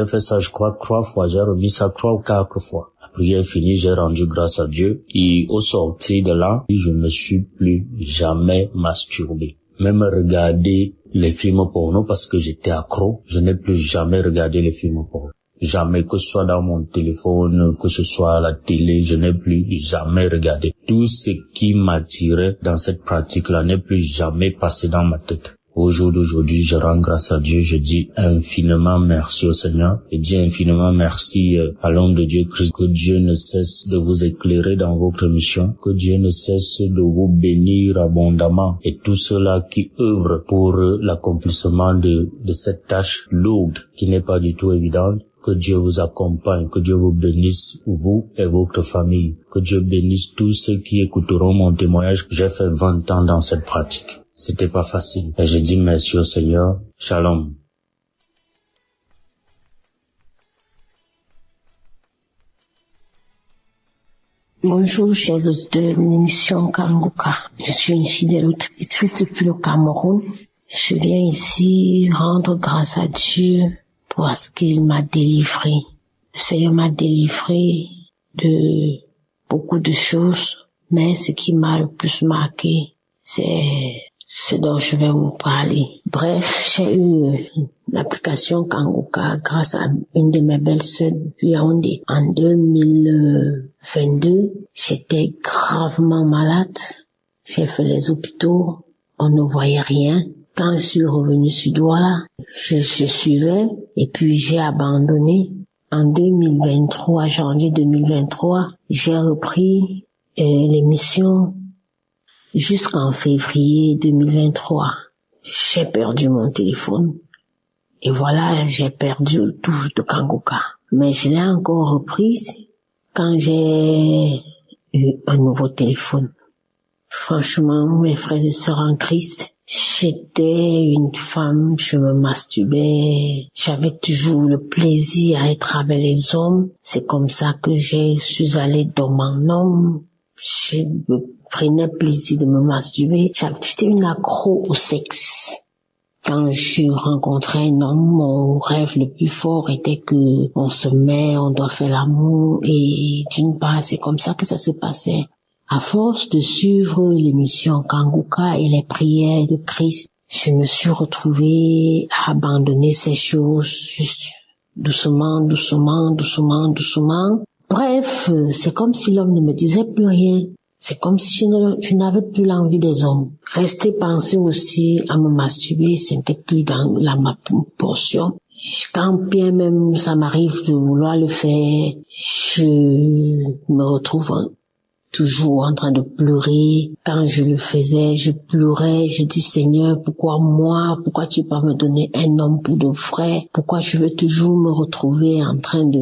fait ça je crois 3 fois, j'ai remis ça 3 ou 4 fois. La prière est finie, j'ai rendu grâce à Dieu et au sortir de là, je ne me suis plus jamais masturbé. Même regarder les films porno parce que j'étais accro, je n'ai plus jamais regardé les films porno. Jamais, que ce soit dans mon téléphone, que ce soit à la télé, je n'ai plus jamais regardé. Tout ce qui m'attirait dans cette pratique-là n'est plus jamais passé dans ma tête. Au jour d'aujourd'hui, je rends grâce à Dieu, je dis infiniment merci au Seigneur, et dis infiniment merci à l'homme de Dieu Christ, que Dieu ne cesse de vous éclairer dans votre mission, que Dieu ne cesse de vous bénir abondamment, et tous ceux-là qui œuvrent pour l'accomplissement de cette tâche lourde qui n'est pas du tout évidente. Que Dieu vous accompagne, que Dieu vous bénisse, vous et votre famille, que Dieu bénisse tous ceux qui écouteront mon témoignage. J'ai fait 20 ans dans cette pratique. C'était pas facile. Et je dis merci au Seigneur. Shalom. Bonjour, chers auditeurs de l'émission Kanguka. Je suis une fidèle auditrice depuis le Cameroun. Je viens ici rendre grâce à Dieu parce qu'il m'a délivré. Le Seigneur m'a délivré de beaucoup de choses, mais ce qui m'a le plus marqué, c'est ce dont je vais vous parler. Bref, j'ai eu l'application Kanguka grâce à une de mes belles-sœurs depuis Yaoundé. En 2022, j'étais gravement malade. J'ai fait les hôpitaux, on ne voyait rien. Quand je suis revenue sur Douala, je suivais et puis j'ai abandonné. En 2023, janvier 2023, j'ai repris l'émission jusqu'en février 2023. J'ai perdu mon téléphone. Et voilà, j'ai perdu le touche de Kanguka. Mais je l'ai encore reprise quand j'ai eu un nouveau téléphone. Franchement, mes frères et sœurs en Christ, j'étais une femme, je me masturbais, j'avais toujours le plaisir à être avec les hommes. C'est comme ça que je suis allée dans mon homme. Je me prenais plaisir de me masturber. J'étais une accro au sexe. Quand je rencontrais un homme, mon rêve le plus fort était que on se met, on doit faire l'amour. Et d'une part, c'est comme ça que ça se passait. À force de suivre l'émission Kanguka et les prières de Christ, je me suis retrouvée à abandonner ces choses juste doucement. Bref, c'est comme si l'homme ne me disait plus rien. C'est comme si je n'avais plus l'envie des hommes. Rester penser aussi à me masturber, c'était plus dans ma portion. Quand bien même ça m'arrive de vouloir le faire, je me retrouve toujours en train de pleurer. Quand je le faisais, je pleurais, je dis Seigneur, pourquoi moi? Pourquoi tu vas me donner un homme pour de vrai? Pourquoi je veux toujours me retrouver en train de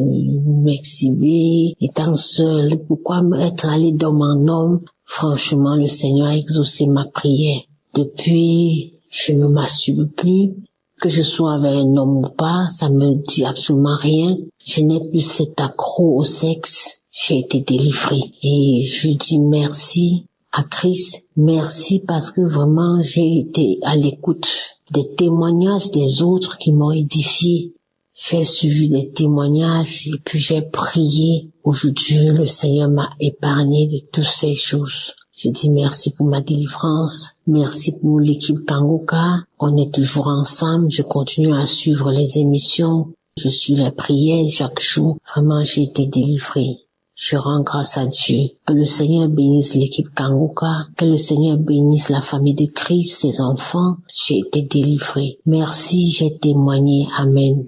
m'exhiber, étant seule? Pourquoi être allé dans mon homme? Franchement, le Seigneur a exaucé ma prière. Depuis, je ne masturbe plus. Que je sois avec un homme ou pas, ça me dit absolument rien. Je n'ai plus cet accro au sexe. J'ai été délivrée et je dis merci à Christ, merci parce que vraiment j'ai été à l'écoute des témoignages des autres qui m'ont édifié. J'ai suivi des témoignages et puis j'ai prié. Aujourd'hui, le Seigneur m'a épargné de toutes ces choses. Je dis merci pour ma délivrance, merci pour l'équipe Kanguka. On est toujours ensemble, je continue à suivre les émissions, je suis les prières chaque jour. Vraiment, j'ai été délivrée. Je rends grâce à Dieu. Que le Seigneur bénisse l'équipe Kanguka. Que le Seigneur bénisse la famille de Christ, ses enfants. J'ai été délivrée. Merci, j'ai témoigné. Amen.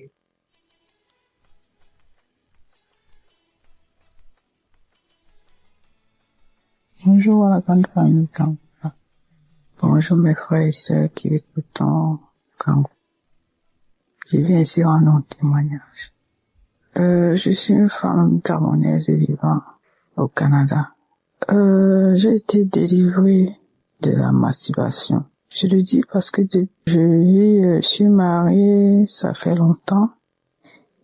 Bonjour à la grande famille Kanguka. Bonjour mes frères et sœurs qui écoutent Kanguka. Je viens ici rendre un témoignage. Je suis une femme gabonaise et vivant au Canada. J'ai été délivrée de la masturbation. Je le dis parce que je suis mariée, ça fait longtemps.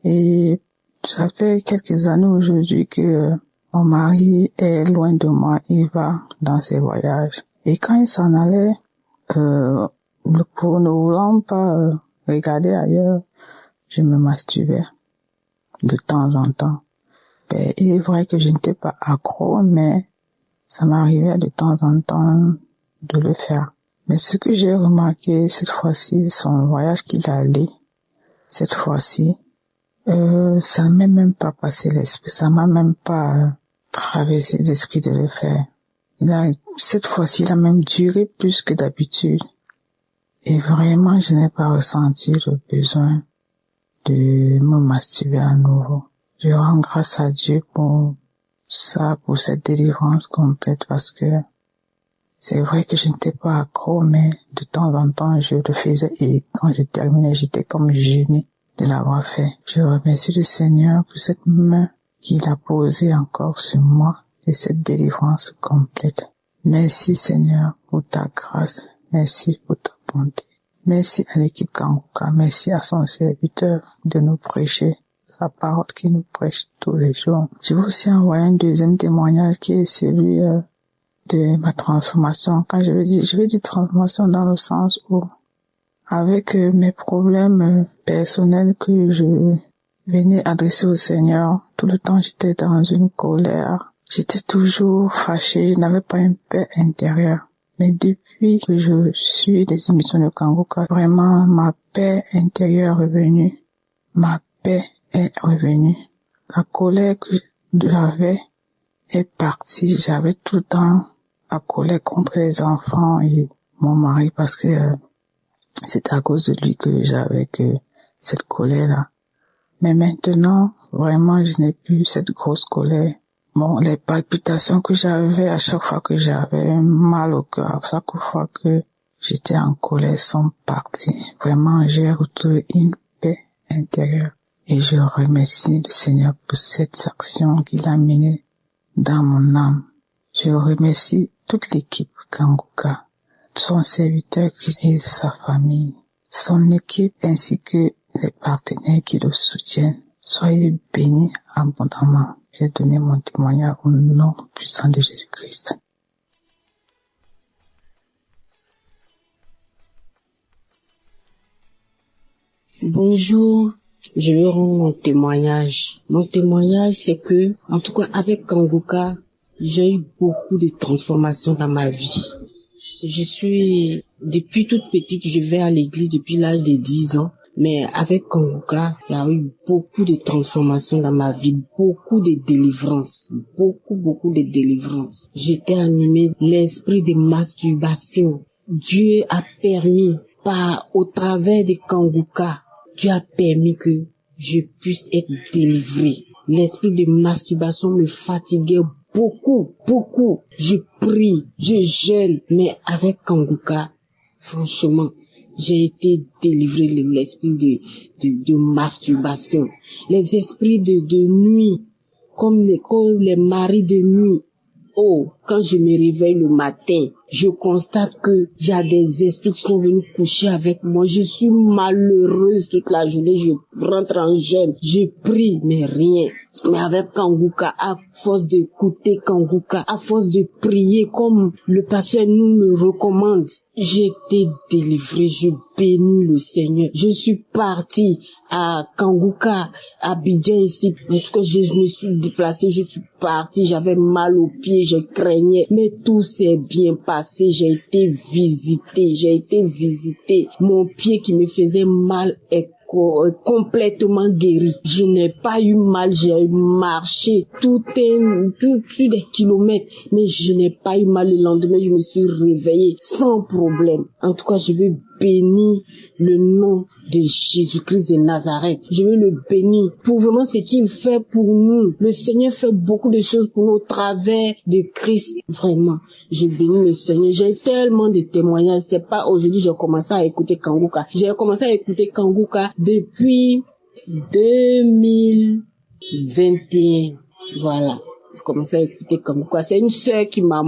Et ça fait quelques années aujourd'hui que mon mari est loin de moi, il va dans ses voyages. Et quand il s'en allait, pour ne voulant pas regarder ailleurs, je me masturbais de temps en temps. Il est vrai que je n'étais pas accro, mais ça m'arrivait de temps en temps de le faire. Mais ce que j'ai remarqué cette fois-ci, son voyage qu'il a allé, cette fois-ci, ça ne m'est même pas passé l'esprit, ça m'a même pas traversé l'esprit de le faire. Cette fois-ci, il a même duré plus que d'habitude. Et vraiment, je n'ai pas ressenti le besoin de me masturber à nouveau. Je rends grâce à Dieu pour ça, pour cette délivrance complète, parce que c'est vrai que je n'étais pas accro, mais de temps en temps, je le faisais et quand je terminais, j'étais comme gênée de l'avoir fait. Je remercie le Seigneur pour cette main qu'il a posée encore sur moi et cette délivrance complète. Merci Seigneur pour ta grâce, merci pour ta bonté. Merci à l'équipe Kanguka, merci à son serviteur de nous prêcher sa parole qui nous prêche tous les jours. Je veux aussi envoyer un deuxième témoignage qui est celui de ma transformation. Quand je veux dire transformation dans le sens où avec mes problèmes personnels que je venais adresser au Seigneur, tout le temps j'étais dans une colère. J'étais toujours fâchée, je n'avais pas une paix intérieure. Mais depuis que je suis des émissions de Kanguka, vraiment, ma paix intérieure est revenue. Ma paix est revenue. La colère que j'avais est partie. J'avais tout le temps la colère contre les enfants et mon mari parce que c'est à cause de lui que j'avais que cette colère-là. Mais maintenant, vraiment, je n'ai plus cette grosse colère. Bon, les palpitations que j'avais à chaque fois que j'avais mal au cœur, à chaque fois que j'étais en colère sont parties. Vraiment, j'ai retrouvé une paix intérieure. Et je remercie le Seigneur pour cette action qu'il a menée dans mon âme. Je remercie toute l'équipe Kanguka, son serviteur et sa famille, son équipe ainsi que les partenaires qui le soutiennent. Soyez bénis abondamment. J'ai donné mon témoignage au nom puissant de Jésus-Christ. Bonjour, je vais rendre mon témoignage. Mon témoignage, c'est que, en tout cas, avec Kanguka, j'ai eu beaucoup de transformations dans ma vie. Depuis toute petite, je vais à l'église depuis l'âge de 10 ans. Mais avec Kanguka, il y a eu beaucoup de transformations dans ma vie, beaucoup de délivrances, beaucoup de délivrances. J'étais animée l'esprit de masturbation. Dieu a permis, au travers de Kanguka, Dieu a permis que je puisse être délivrée. L'esprit de masturbation me fatiguait beaucoup. Je prie, je jeûne, mais avec Kanguka, franchement, j'ai été délivré de l'esprit de masturbation. Les esprits de nuit, comme les maris de nuit. Oh, quand je me réveille le matin, je constate que il y a des esprits qui sont venus coucher avec moi. Je suis malheureuse toute la journée. Je rentre en jeûne. Je prie, mais rien. Mais avec Kanguka, à force d'écouter Kanguka, à force de prier comme le pasteur nous le recommande, j'ai été délivrée. Je bénis le Seigneur. Je suis partie à Kanguka, à Abidjan ici. En tout cas, je me suis déplacée, je suis partie. J'avais mal aux pieds, je craignais. Mais tout s'est bien passé. J'ai été visitée. Mon pied qui me faisait mal est complètement guéri. Je n'ai pas eu mal, j'ai marché plus des kilomètres, mais je n'ai pas eu mal. Le lendemain, je me suis réveillée sans problème. En tout cas, je veux bénir le nom de Jésus-Christ de Nazareth. Je veux le bénir pour vraiment ce qu'il fait pour nous. Le Seigneur fait beaucoup de choses pour nous au travers de Christ. Vraiment, je bénis le Seigneur. J'ai tellement de témoignages. C'est pas aujourd'hui j'ai commencé à écouter Kanguka. J'ai commencé à écouter Kanguka depuis 2021. Voilà. J'ai commencé à écouter Kanguka. C'est une sœur qui m'a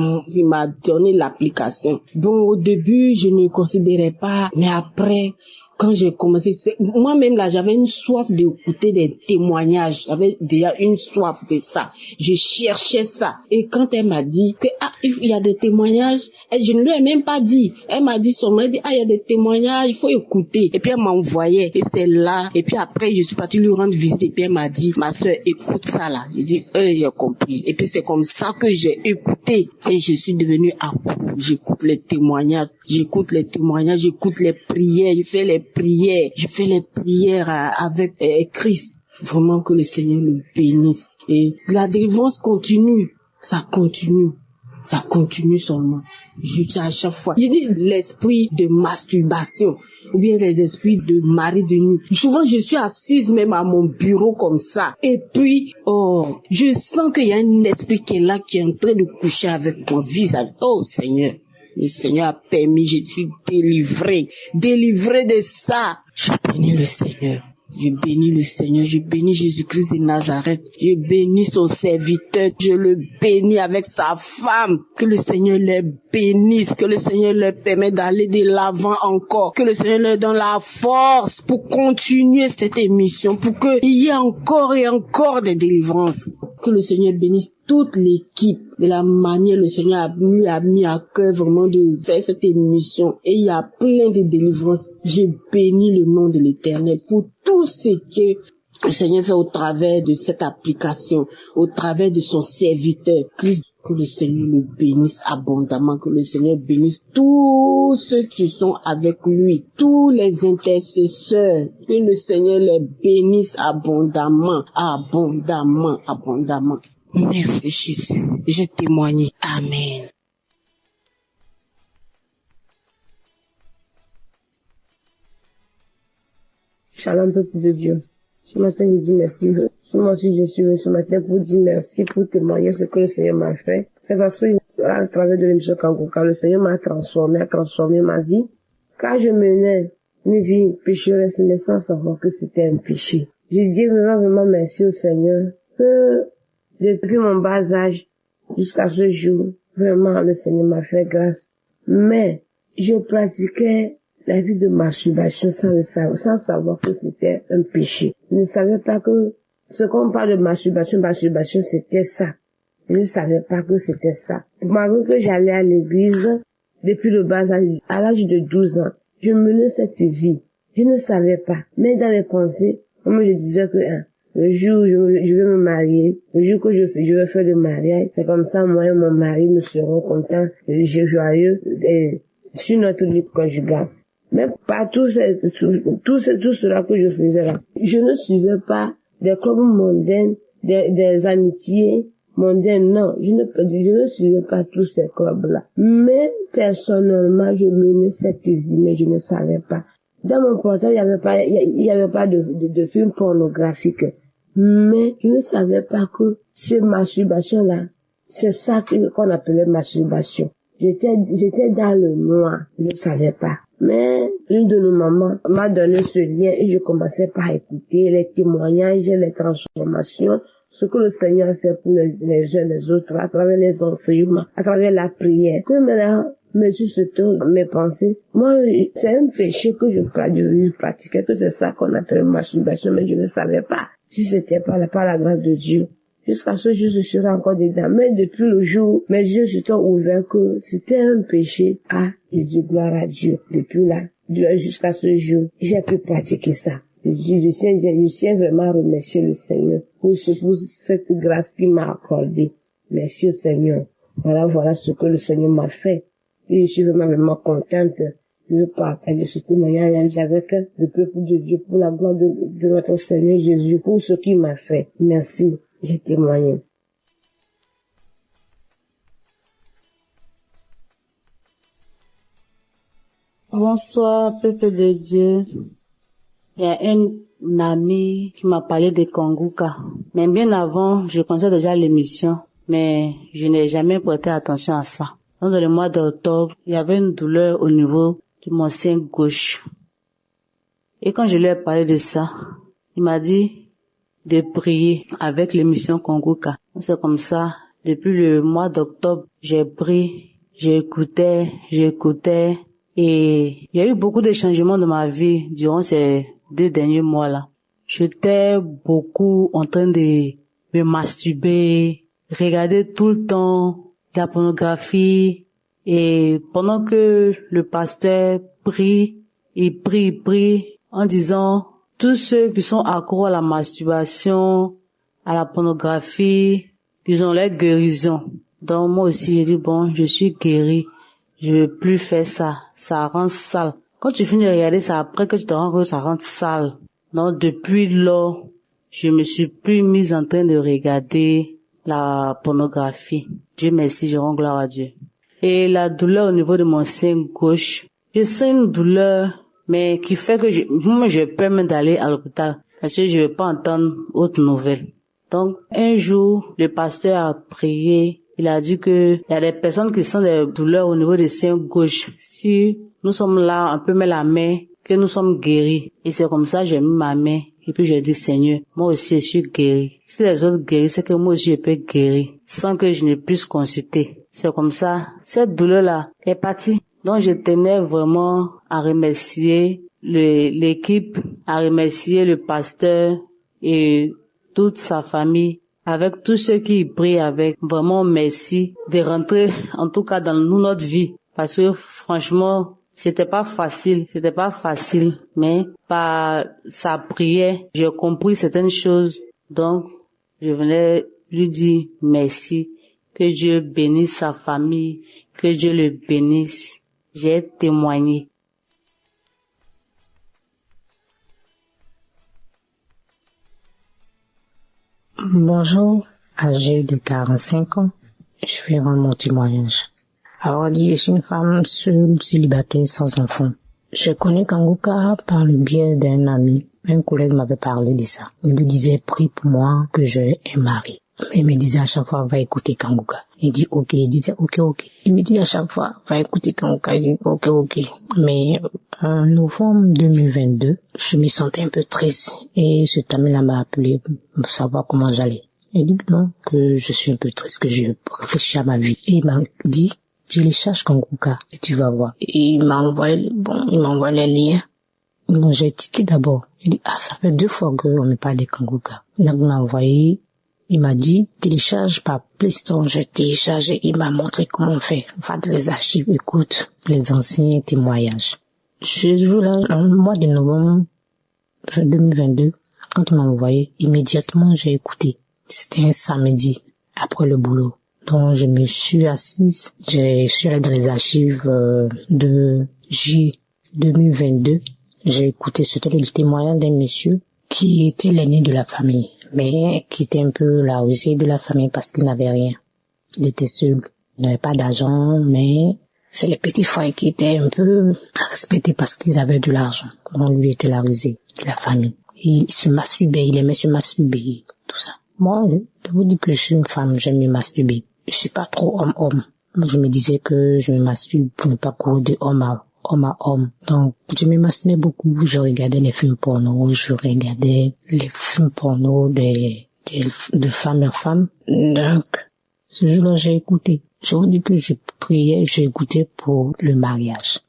donné l'application. Bon, au début, je ne considérais pas, mais après, quand j'ai commencé, moi-même là, j'avais une soif d'écouter des témoignages. J'avais déjà une soif de ça. Je cherchais ça. Et quand elle m'a dit que, il y a des témoignages, et je ne lui ai même pas dit. Elle m'a dit seulement, il y a des témoignages, il faut écouter. Et puis elle m'envoyait. Et c'est là. Et puis après, je suis partie lui rendre visite. Et puis elle m'a dit, ma soeur, écoute ça là. J'ai dit, j'ai compris. Et puis c'est comme ça que j'ai écouté. Et je suis devenue accro. J'écoute les témoignages, j'écoute les prières, je fais les prières avec Christ. Vraiment que le Seigneur le bénisse. Et la délivrance continue, ça continue seulement. Juste à chaque fois. Je dis l'esprit de masturbation, ou bien les esprits de mari de nuit. Souvent, je suis assise même à mon bureau comme ça. Et puis, je sens qu'il y a un esprit qui est là, qui est en train de coucher avec mon visage. Oh, Seigneur. Le Seigneur a permis, je suis délivré de ça. Je bénis le Seigneur. Je bénis le Seigneur, je bénis Jésus-Christ de Nazareth, je bénis son serviteur, je le bénis avec sa femme, que le Seigneur les bénisse, que le Seigneur leur permette d'aller de l'avant encore, que le Seigneur leur donne la force pour continuer cette émission, pour qu'il y ait encore et encore des délivrances, que le Seigneur bénisse toute l'équipe, de la manière le Seigneur a mis à cœur vraiment de faire cette émission, et il y a plein de délivrances. Je bénis le nom de l'Éternel pour tout ce que le Seigneur fait au travers de cette application, au travers de son serviteur, Christ. Que le Seigneur le bénisse abondamment, que le Seigneur bénisse tous ceux qui sont avec lui, tous les intercesseurs, que le Seigneur les bénisse abondamment, abondamment, abondamment. Merci Jésus, j'ai témoigné. Amen. Shalom, peuple de Dieu. Ce matin, je dis merci. Moi aussi, je suis venu ce matin pour dire merci, pour témoigner ce que le Seigneur m'a fait. C'est parce que, à travers de l'émission Kanguka, le Seigneur m'a transformé, a transformé ma vie. Car je menais une vie pécheresse, mais sans savoir que c'était un péché. Je dis vraiment merci au Seigneur que, depuis mon bas âge jusqu'à ce jour, vraiment, le Seigneur m'a fait grâce. Mais, je pratiquais la vie de masturbation sans savoir que c'était un péché. Je ne savais pas que ce qu'on parle de masturbation, c'était ça. Je ne savais pas que c'était ça. Malgré que j'allais à l'église depuis le bas âge, à l'âge de 12 ans, je menais cette vie. Je ne savais pas. Mais dans mes pensées, moi je disais que le jour où je vais me marier, le jour que je vais faire le mariage, c'est comme ça moi et mon mari nous serons contents, joyeux sur notre vie conjugale. Mais pas tout cela que je faisais là. Je ne suivais pas des clubs mondains, des amitiés mondaines, non. Je ne suivais pas tous ces clubs-là. Mais, personnellement, je menais cette vie, mais je ne savais pas. Dans mon portable, il y avait pas de films pornographiques. Mais, je ne savais pas que ces masturbations-là, c'est ça qu'on appelait masturbation. J'étais dans le noir. Je ne savais pas. Mais une de nos mamans m'a donné ce lien et je commençais par écouter les témoignages, les transformations, ce que le Seigneur a fait pour les uns les autres, à travers les enseignements, à travers la prière. Que maintenant, me suscitant mes pensées, moi, c'est un péché que je pratiquais, que c'est ça qu'on appelle masturbation, mais je ne savais pas si c'était par la grâce de Dieu. Jusqu'à ce jour, je serai encore dedans. Mais depuis le jour, mes yeux se sont ouverts que c'était un péché. Je dis gloire à Dieu. Depuis là, jusqu'à ce jour, j'ai pu pratiquer ça. Je tiens vraiment à remercier le Seigneur pour cette grâce qu'il m'a accordée. Merci au Seigneur. Voilà ce que le Seigneur m'a fait. Et je suis vraiment contente de partager ce témoignage avec le peuple de Dieu pour la gloire de notre Seigneur Jésus, pour ce qu'il m'a fait. Merci. J'ai témoigné. Bonsoir, peuple de Dieu. Il y a un ami qui m'a parlé de Kanguka. Mais bien avant, je connaissais déjà l'émission, mais je n'ai jamais prêté attention à ça. Dans le mois d'octobre, il y avait une douleur au niveau de mon sein gauche. Et quand je lui ai parlé de ça, il m'a dit de prier avec l'émission Kanguka. C'est comme ça, depuis le mois d'octobre, j'ai prié, j'écoutais, et il y a eu beaucoup de changements dans ma vie durant ces 2 derniers mois-là. J'étais beaucoup en train de me masturber, regarder tout le temps la pornographie, et pendant que le pasteur prie, il prie en disant tous ceux qui sont accros à la masturbation, à la pornographie, ils ont leur guérison. Donc moi aussi, j'ai dit bon, je suis guéri, je veux plus faire ça, ça rend sale. Quand tu finis de regarder ça, après que tu te rends compte que ça rend sale. Donc depuis lors, je me suis plus mise en train de regarder la pornographie. Dieu merci, je rends gloire à Dieu. Et la douleur au niveau de mon sein gauche, je sens une douleur, mais qui fait que moi je peux même d'aller à l'hôpital parce que je veux pas entendre autre nouvelle. Donc un jour, le pasteur a prié, il a dit que il y a des personnes qui sentent des douleurs au niveau des seins gauche. Si nous sommes là, on peut mettre la main, que nous sommes guéris. Et c'est comme ça j'ai mis ma main et puis j'ai dit Seigneur, moi aussi je suis guéri. Si les autres guérissent, c'est que moi aussi je peux guérir sans que je ne puisse consulter. C'est comme ça, cette douleur-là est partie. Donc je tenais vraiment à remercier l'équipe, à remercier le pasteur et toute sa famille, avec tous ceux qui prient avec. Vraiment merci de rentrer en tout cas dans notre vie, parce que franchement c'était pas facile, mais par sa prière j'ai compris certaines choses. Donc je venais lui dire merci Que Dieu bénisse sa famille, que Dieu le bénisse. J'ai témoigné. Bonjour, âgée de 45 ans, je vais rendre mon témoignage. Alors, je suis une femme seule, célibataire, sans enfant. Je connais Kanguka par le biais d'un ami. Un collègue m'avait parlé de ça. Il lui disait, prie pour moi que j'ai un mari. Il me disait à chaque fois, va écouter Kanguka. Il dit, ok. Il disait, ok. Il me dit à chaque fois, va écouter Kanguka. Il dit, ok. Mais en novembre 2022, je me sentais un peu triste. Et cet ami-là m'a appelé pour savoir comment j'allais. Il dit non, que je suis un peu triste, que je réfléchis à ma vie. Et il m'a dit, télécharge Kanguka et tu vas voir. Et il m'a envoyé les liens. Donc j'ai tiqué d'abord. Il dit, ça fait 2 fois qu'on me parle de Kanguka. Donc il m'a envoyé, il m'a dit, télécharge par Play Store. J'ai téléchargé, il m'a montré comment faire. Va dans les archives, écoute les anciens témoignages. Ce jour-là, en mois de novembre 2022, quand il m'a envoyé, immédiatement j'ai écouté. C'était un samedi, après le boulot. Donc je me suis assise, je suis allée dans les archives de J 2022. J'ai écouté, c'était le témoignage d'un monsieur qui était l'aîné de la famille, mais qui était un peu la rusée de la famille parce qu'il n'avait rien. Il était seul, il n'avait pas d'argent, mais c'est les petits frères qui étaient un peu respectés parce qu'ils avaient de l'argent. Donc lui était la rusée de la famille. Il se masturbait, il aimait se masturber, tout ça. Moi, je vous dis que je suis une femme, j'aime me masturber. Je suis pas trop homme. Je me disais que je me masturbe pour ne pas courir de homme à homme. Donc, je me masturbais beaucoup. Je regardais les films porno, de femme à femme. Donc, ce jour-là, j'ai écouté. Je vous dis que je priais, j'ai écouté pour le mariage.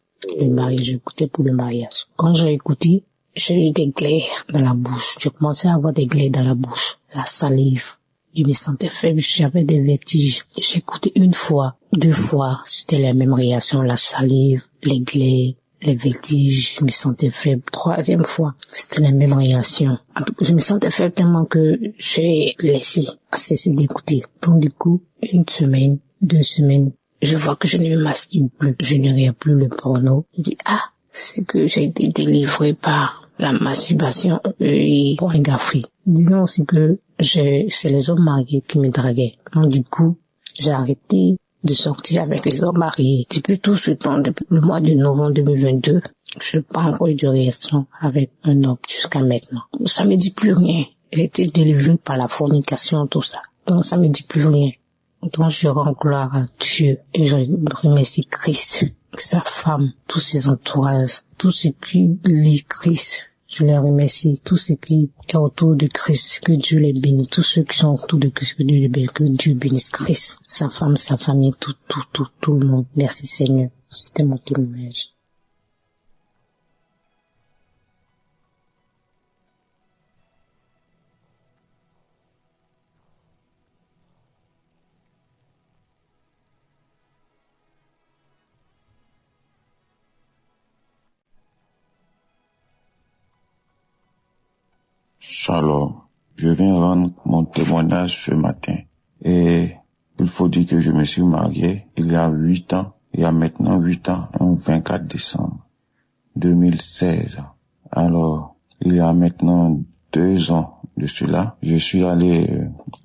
J'écoutais pour le mariage. Quand j'ai écouté, j'ai eu des glaires dans la bouche. J'ai commencé à avoir des glaires dans la bouche. La salive. Je me sentais faible, j'avais des vertiges. J'ai écouté 1 fois, 2 fois, c'était la même réaction, la salive, les glaires, les vertiges, je me sentais faible. 3e fois, c'était la même réaction. En tout cas, je me sentais faible tellement que j'ai cessé d'écouter. Donc du coup, 1 semaine, 2 semaines, je vois que je ne me masturbe plus, je ne regarde plus le porno. Je dis, c'est que j'ai été délivré par la masturbation et pornographie. Disons aussi que c'est les hommes mariés qui me draguaient. Donc du coup, j'ai arrêté de sortir avec les hommes mariés. Depuis tout ce temps, depuis le mois de novembre 2022, je n'ai pas encore eu de réaction avec un homme jusqu'à maintenant. Ça me dit plus rien. J'ai été délivré par la fornication, tout ça. Donc ça me dit plus rien. Donc je rends gloire à Dieu et je remercie Christ, sa femme, tous ses entourages, tous ceux qui lit Christ. Je les remercie, tous ceux qui sont autour de Christ, que Dieu les bénisse, tous ceux qui sont autour de Christ, que Dieu bénisse Christ, sa femme, sa famille, tout le monde. Merci Seigneur. C'était mon témoignage. Shalom, je viens rendre mon témoignage ce matin. Et il faut dire que je me suis marié il y a 8 ans, il y a maintenant 8 ans, le 24 décembre 2016. Alors, il y a maintenant 2 ans de cela, je suis allé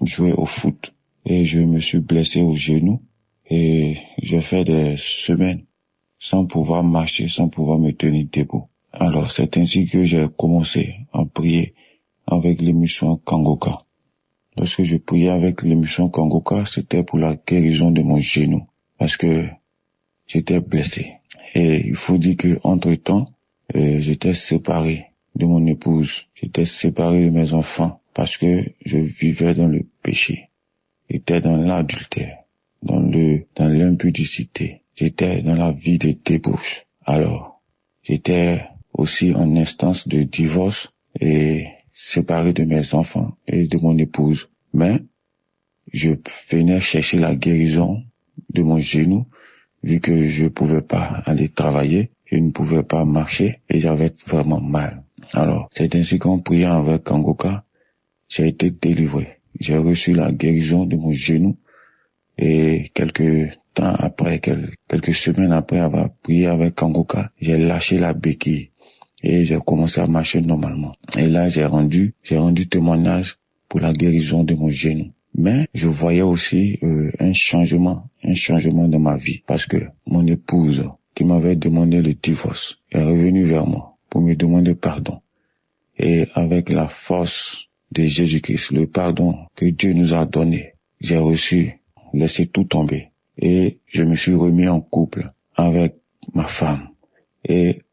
jouer au foot et je me suis blessé au genou et j'ai fait des semaines sans pouvoir marcher, sans pouvoir me tenir debout. Alors, c'est ainsi que j'ai commencé à prier avec l'émission Kanguka. Lorsque je priais avec l'émission Kanguka, c'était pour la guérison de mon genou, parce que j'étais blessé. Et il faut dire que entre-temps, j'étais séparé de mon épouse, j'étais séparé de mes enfants, parce que je vivais dans le péché. J'étais dans l'adultère, dans l'impudicité. J'étais dans la vie de débauche. Alors, j'étais aussi en instance de divorce et séparé de mes enfants et de mon épouse. Mais je venais chercher la guérison de mon genou, vu que je pouvais pas aller travailler, je ne pouvais pas marcher et j'avais vraiment mal. Alors, c'est ainsi qu'en priant avec Kanguka, j'ai été délivré. J'ai reçu la guérison de mon genou Et quelques temps après, quelques semaines après avoir prié avec Kangoka, j'ai lâché la béquille et j'ai commencé à marcher normalement. Et là, j'ai rendu témoignage pour la guérison de mon genou. Mais je voyais aussi un changement dans ma vie, parce que mon épouse qui m'avait demandé le divorce est revenue vers moi pour me demander pardon. Et avec la force de Jésus-Christ, le pardon que Dieu nous a donné, j'ai reçu, laissé tout tomber. Et je me suis remis en couple avec ma femme. Et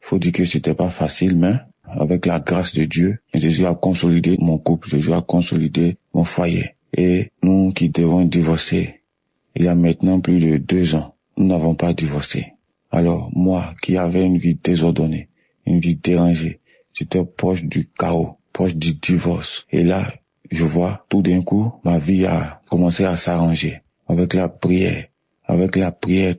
faut dire que c'était pas facile, mais avec la grâce de Dieu, Jésus a consolidé mon couple, Jésus a consolidé mon foyer. Et nous qui devons divorcer, il y a maintenant plus de 2 ans, nous n'avons pas divorcé. Alors moi qui avais une vie désordonnée, une vie dérangée, j'étais proche du chaos, proche du divorce. Et là, je vois tout d'un coup, ma vie a commencé à s'arranger avec la prière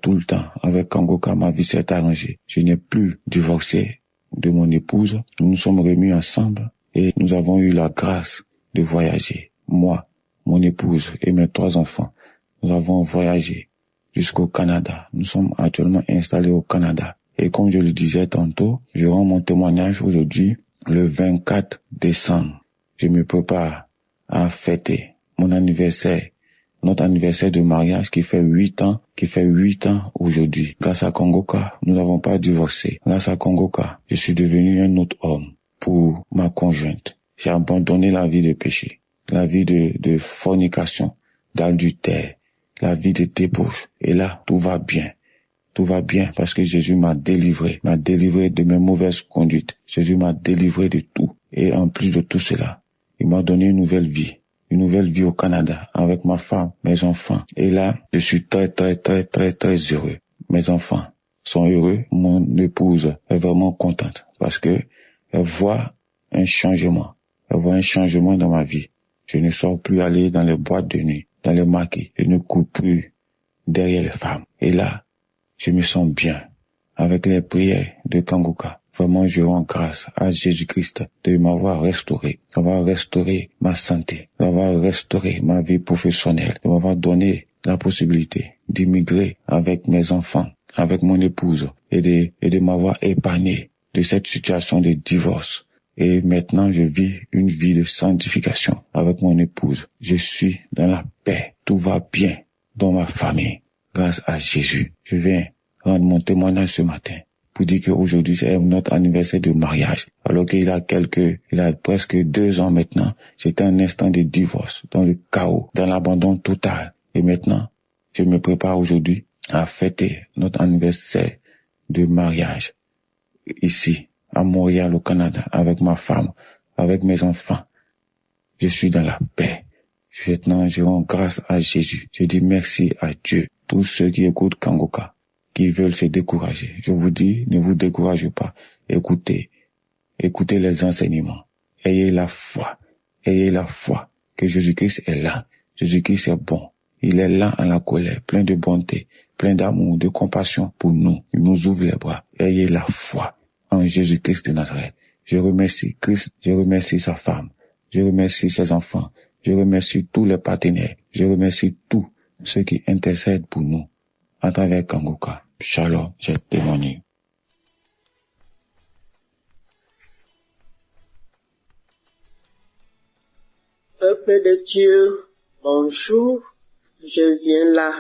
tout le temps. Avec Kangoka, ma vie s'est arrangée. Je n'ai plus divorcé de mon épouse. Nous nous sommes remis ensemble et nous avons eu la grâce de voyager. Moi, mon épouse et mes 3 enfants, nous avons voyagé jusqu'au Canada. Nous sommes actuellement installés au Canada. Et comme je le disais tantôt, je rends mon témoignage aujourd'hui, le 24 décembre. Je me prépare à fêter mon anniversaire, notre anniversaire de mariage qui fait 8 ans aujourd'hui. Grâce à Kangoka, nous n'avons pas divorcé. Grâce à Kangoka, je suis devenu un autre homme pour ma conjointe. J'ai abandonné la vie de péché, la vie de fornication, d'adultère, la vie de débauche. Et là, tout va bien. Tout va bien parce que Jésus m'a délivré de mes mauvaises conduites. Jésus m'a délivré de tout. Et en plus de tout cela, il m'a donné une nouvelle vie au Canada avec ma femme, mes enfants. Et là, je suis très heureux. Mes enfants sont heureux. Mon épouse est vraiment contente parce que elle voit un changement. Elle voit un changement dans ma vie. Je ne sors plus aller dans les boîtes de nuit, dans les maquis. Je ne cours plus derrière les femmes. Et là, je me sens bien avec les prières de Kangoka. Vraiment, je rends grâce à Jésus-Christ de m'avoir restauré, d'avoir restauré ma santé, d'avoir restauré ma vie professionnelle, de m'avoir donné la possibilité d'immigrer avec mes enfants, avec mon épouse et de m'avoir épargné de cette situation de divorce. Et maintenant, je vis une vie de sanctification avec mon épouse. Je suis dans la paix. Tout va bien dans ma famille. Grâce à Jésus. Je viens rendre mon témoignage ce matin pour dire qu'aujourd'hui c'est notre anniversaire de mariage. Alors qu'il a presque 2 ans maintenant, j'étais un instant de divorce, dans le chaos, dans l'abandon total. Et maintenant, je me prépare aujourd'hui à fêter notre anniversaire de mariage ici, à Montréal, au Canada, avec ma femme, avec mes enfants. Je suis dans la paix. Maintenant, je rends grâce à Jésus. Je dis merci à Dieu. Tous ceux qui écoutent Kangoka, qui veulent se décourager, je vous dis, ne vous découragez pas. Écoutez les enseignements. Ayez la foi que Jésus-Christ est là. Jésus-Christ est bon. Il est là en la colère, plein de bonté, plein d'amour, de compassion pour nous. Il nous ouvre les bras. Ayez la foi en Jésus-Christ de Nazareth. Je remercie Christ, je remercie sa femme, je remercie ses enfants, je remercie tous les partenaires, je remercie tous ceux qui intercèdent pour nous à travers Kangoka. Shalom, j'ai témoigné. Peuple de Dieu, bonjour. Je viens là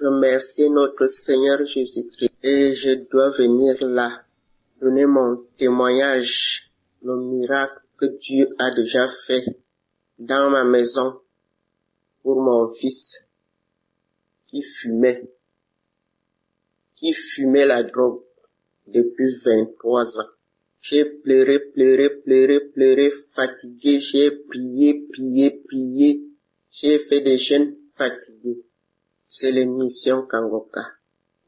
remercier notre Seigneur Jésus-Christ et je dois venir là donner mon témoignage, le miracle que Dieu a déjà fait dans ma maison pour mon fils qui fumait la drogue depuis 23 ans. J'ai pleuré, fatigué, j'ai prié, j'ai fait des jeûnes fatigués. C'est l'émission Kangoka.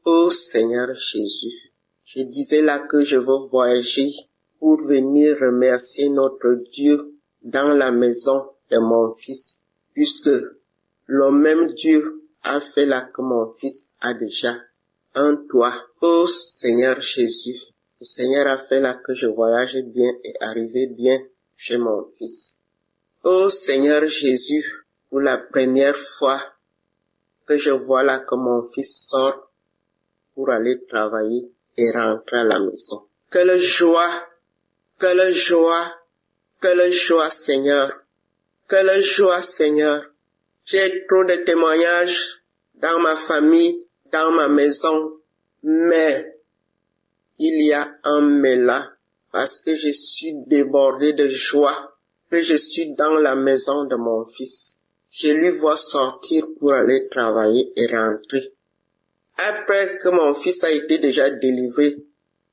Ô Seigneur Jésus, je disais là que je veux voyager pour venir remercier notre Dieu dans la maison de mon fils, puisque le même Dieu a fait là que mon fils a déjà un toit. Ô Seigneur Jésus, le Seigneur a fait là que je voyage bien et arrive bien chez mon fils. Ô Seigneur Jésus, pour la première fois, que je vois là que mon fils sort pour aller travailler et rentrer à la maison. Quelle joie, quelle joie, quelle joie, Seigneur. Quelle joie, Seigneur. J'ai trop de témoignages dans ma famille, dans ma maison, mais il y a un mais là, parce que je suis débordé de joie, que je suis dans la maison de mon fils. Je lui vois sortir pour aller travailler et rentrer. Après que mon fils a été déjà délivré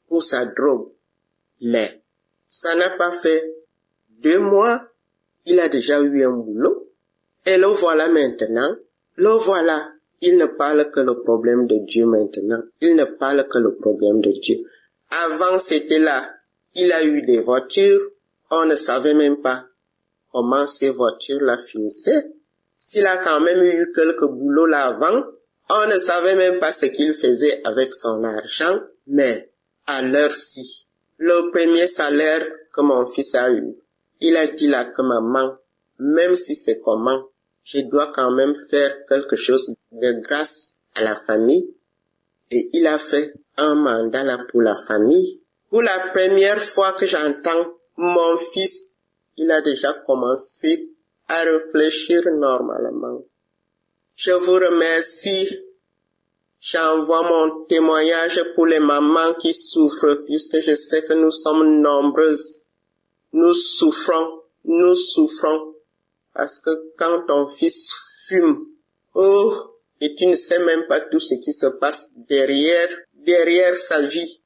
pour sa drogue. Mais ça n'a pas fait 2 mois, il a déjà eu un boulot. Et le voilà maintenant, le voilà. Il ne parle que le problème de Dieu maintenant. Il ne parle que le problème de Dieu. Avant, c'était là. Il a eu des voitures. On ne savait même pas comment ces voitures-là finissaient. S'il a quand même eu quelques boulots là avant, on ne savait même pas ce qu'il faisait avec son argent. Mais à l'heure-ci, le premier salaire que mon fils a eu, il a dit là que maman, même si c'est comment, je dois quand même faire quelque chose de grâce à la famille. Et il a fait un mandat là pour la famille. Pour la première fois que j'entends mon fils, il a déjà commencé à réfléchir normalement. Je vous remercie. J'envoie mon témoignage pour les mamans qui souffrent, puisque je sais que nous sommes nombreuses. Nous souffrons, parce que quand ton fils fume, oh, et tu ne sais même pas tout ce qui se passe derrière sa vie.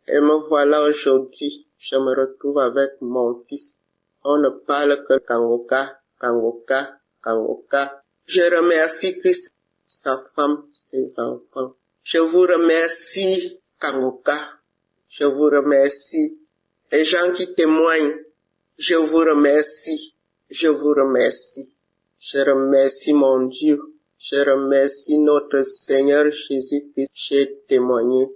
Et me voilà aujourd'hui, je me retrouve avec mon fils. On ne parle que Kangoka. Je remercie Christ, sa femme, ses enfants. Je vous remercie, Kangoka. Je vous remercie. Les gens qui témoignent, je vous remercie. Je vous remercie. Je remercie mon Dieu. Je remercie notre Seigneur Jésus-Christ. J'ai témoigné.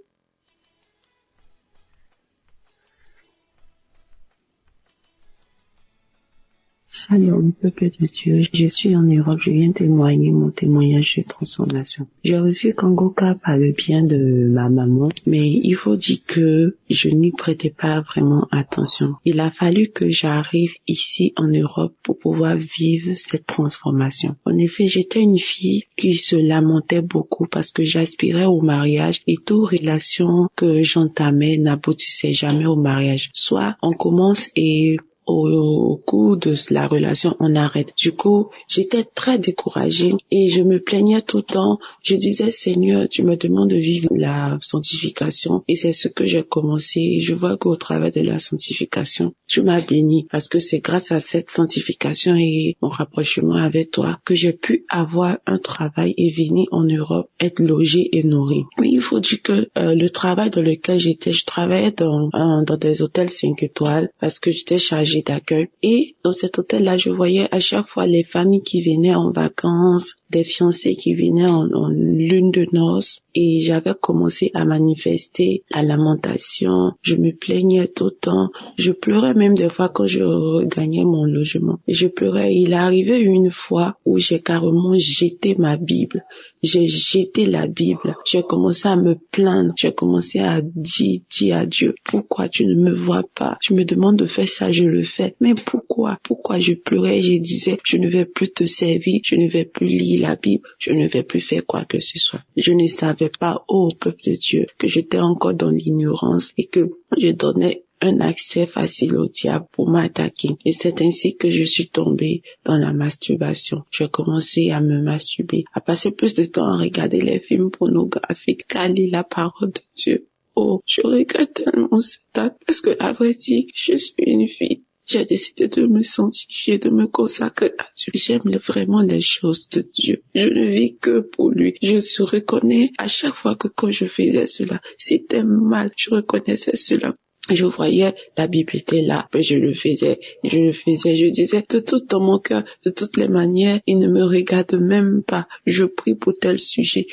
Shalom, peuple de Dieu, je suis en Europe, je viens témoigner mon témoignage de transformation. J'ai reçu Kangoka par le bien de ma maman, mais il faut dire que je n'y prêtais pas vraiment attention. Il a fallu que j'arrive ici en Europe pour pouvoir vivre cette transformation. En effet, j'étais une fille qui se lamentait beaucoup parce que j'aspirais au mariage et toute relation que j'entamais n'aboutissait jamais au mariage. Soit on commence et au cours de la relation, on arrête. Du coup, j'étais très découragée et je me plaignais tout le temps. Je disais, Seigneur, tu me demandes de vivre la sanctification et c'est ce que j'ai commencé. Je vois qu'au travers de la sanctification, tu m'as béni parce que c'est grâce à cette sanctification et mon rapprochement avec toi que j'ai pu avoir un travail et venir en Europe, être logée et nourrie. Mais il faut dire que le travail dans lequel j'étais, je travaillais dans des hôtels 5 étoiles parce que j'étais chargée d'accueil. Et dans cet hôtel-là, je voyais à chaque fois les familles qui venaient en vacances, des fiancés qui venaient en lune de noces. Et j'avais commencé à manifester la lamentation. Je me plaignais tout le temps. Je pleurais même des fois quand je regagnais mon logement. Et je pleurais. Il est arrivé une fois où j'ai carrément jeté ma Bible. J'ai jeté la Bible. J'ai commencé à me plaindre. J'ai commencé à dire à Dieu, pourquoi tu ne me vois pas? Tu me demandes de faire ça, je le fais. Mais pourquoi? Pourquoi je pleurais? Je disais, je ne vais plus te servir. Je ne vais plus lire la Bible. Je ne vais plus faire quoi que ce soit. Je ne savais pas, ô peuple de Dieu, que j'étais encore dans l'ignorance et que je donnais un accès facile au diable pour m'attaquer. Et c'est ainsi que je suis tombée dans la masturbation. J'ai commencé à me masturber, à passer plus de temps à regarder les films pornographiques qu'à lire la parole de Dieu. Oh, je regrette tellement cette date parce que, à vrai dire, je suis une fille. J'ai décidé de me sanctifier, de me consacrer à Dieu. J'aime vraiment les choses de Dieu. Je ne vis que pour lui. Je se reconnais à chaque fois que quand je faisais cela, c'était mal. Je reconnaissais cela. Je voyais, la Bible était là, mais je le faisais, je disais, de tout dans mon cœur, de toutes les manières, il ne me regarde même pas. Je prie pour tel sujet,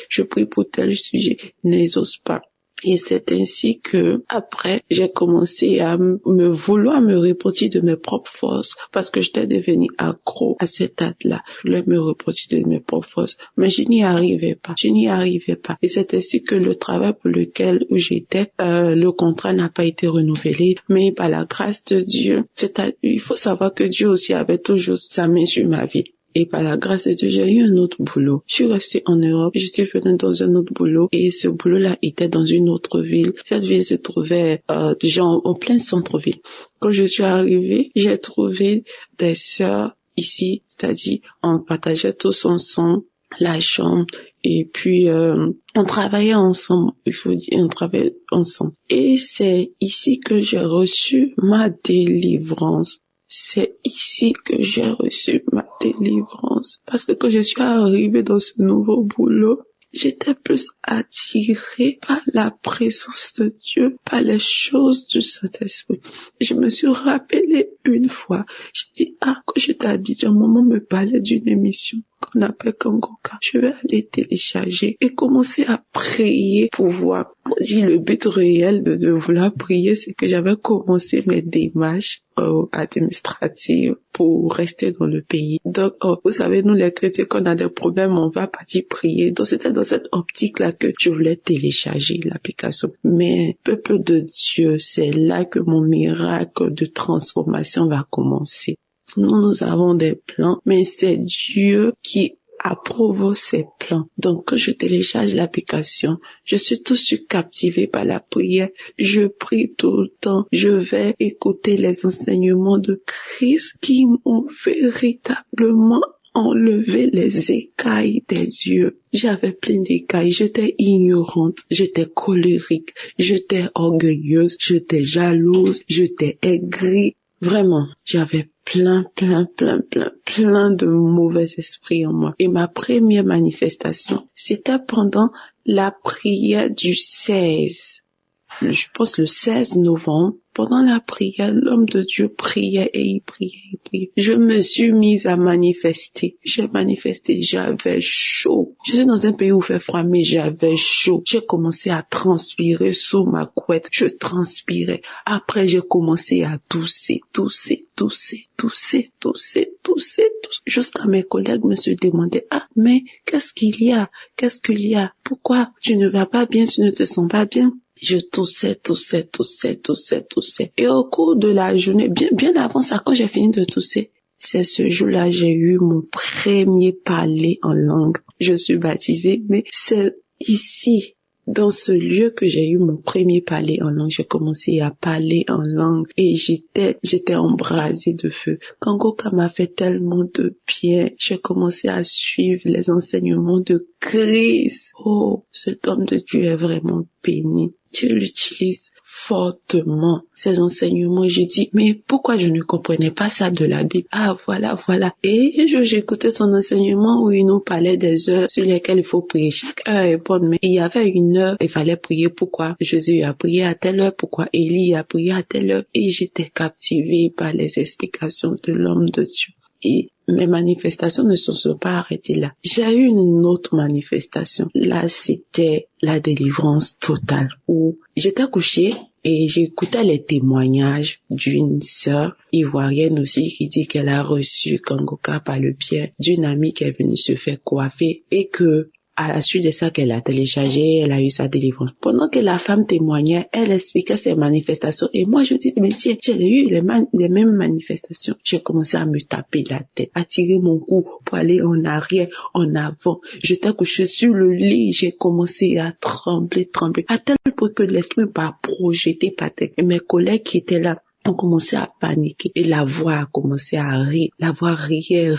n'exauce pas. Et c'est ainsi que, après, j'ai commencé à vouloir me reproduire de mes propres forces parce que j'étais devenue accro à cet acte-là. Je voulais me reproduire de mes propres forces, mais je n'y arrivais pas. Et c'est ainsi que le travail pour lequel j'étais, le contrat n'a pas été renouvelé, mais par la grâce de Dieu, il faut savoir que Dieu aussi avait toujours sa main sur ma vie. Et par la grâce de Dieu, j'ai eu un autre boulot. Je suis restée en Europe, je suis venue dans un autre boulot et ce boulot-là était dans une autre ville. Cette ville se trouvait déjà en plein centre-ville. Quand je suis arrivée, j'ai trouvé des sœurs ici, c'est-à-dire on partageait tous ensemble la chambre et puis on travaillait ensemble, on travaillait ensemble. Et c'est ici que j'ai reçu ma délivrance. C'est ici que j'ai reçu ma délivrance. Parce que quand je suis arrivée dans ce nouveau boulot, j'étais plus attirée par la présence de Dieu, par les choses du Saint-Esprit. Je me suis rappelée une fois, j'ai dit, quand j'étais à Abidjan, maman me parlait d'une émission qu'on appelle Kangoka. Je vais aller télécharger et commencer à prier pour voir. Le but réel de vouloir prier, c'est que j'avais commencé mes démarches administratives pour rester dans le pays. Donc, vous savez, nous les chrétiens, quand on a des problèmes, on va partir prier. Donc, c'était dans cette optique-là que je voulais télécharger l'application. Mais, peuple de Dieu, c'est là que mon miracle de transformation va commencer. Nous avons des plans, mais c'est Dieu qui approuve ses plans. Donc, quand je télécharge l'application, je suis tout de suite captivée par la prière. Je prie tout le temps. Je vais écouter les enseignements de Christ qui m'ont véritablement enlevé les écailles des yeux. J'avais plein d'écailles. J'étais ignorante. J'étais colérique. J'étais orgueilleuse. J'étais jalouse. J'étais aigrie. Vraiment, j'avais plein de mauvais esprits en moi. Et ma première manifestation, c'était pendant la prière du 16. Je pense le 16 novembre. Pendant la prière, l'homme de Dieu priait et il priait. Je me suis mise à manifester. J'ai manifesté, j'avais chaud. Je suis dans un pays où il fait froid, mais j'avais chaud. J'ai commencé à transpirer sous ma couette. Je transpirais. Après, j'ai commencé à tousser. Jusqu'à mes collègues me se demandaient, mais qu'est-ce qu'il y a? Pourquoi tu ne vas pas bien, tu ne te sens pas bien? Je toussais. Et au cours de la journée, bien avant ça, quand j'ai fini de tousser, c'est ce jour-là, j'ai eu mon premier parler en langue. Je suis baptisée, mais c'est ici, dans ce lieu que j'ai eu mon premier parler en langue. J'ai commencé à parler en langue et j'étais embrasée de feu. Kangoka m'a fait tellement de bien. J'ai commencé à suivre les enseignements de Christ. Oh, cet homme de Dieu est vraiment béni. Dieu l'utilise fortement, ces enseignements. Je dis, mais pourquoi je ne comprenais pas ça de la Bible? Voilà. Et un jour, j'écoutais son enseignement où il nous parlait des heures sur lesquelles il faut prier. Chaque heure est bonne, mais il y avait une heure, il fallait prier. Pourquoi Jésus a prié à telle heure? Pourquoi Élie a prié à telle heure? Et j'étais captivée par les explications de l'homme de Dieu. Et mes manifestations ne se sont pas arrêtées là. J'ai eu une autre manifestation. Là, c'était la délivrance totale où j'étais couchée et j'écoutais les témoignages d'une sœur ivoirienne aussi qui dit qu'elle a reçu Kangoka par le biais d'une amie qui est venue se faire coiffer et que à la suite de ça qu'elle a téléchargé, elle a eu sa délivrance. Pendant que la femme témoignait, elle expliquait ses manifestations. Et moi, je dis, mais tiens, j'ai eu les mêmes manifestations. J'ai commencé à me taper la tête, à tirer mon cou pour aller en arrière, en avant. J'étais couchée sur le lit, j'ai commencé à trembler, à tel point que l'esprit m'a projeté par terre. Et mes collègues qui étaient là, on commençait à paniquer et la voix a commencé à rire. La voix riait.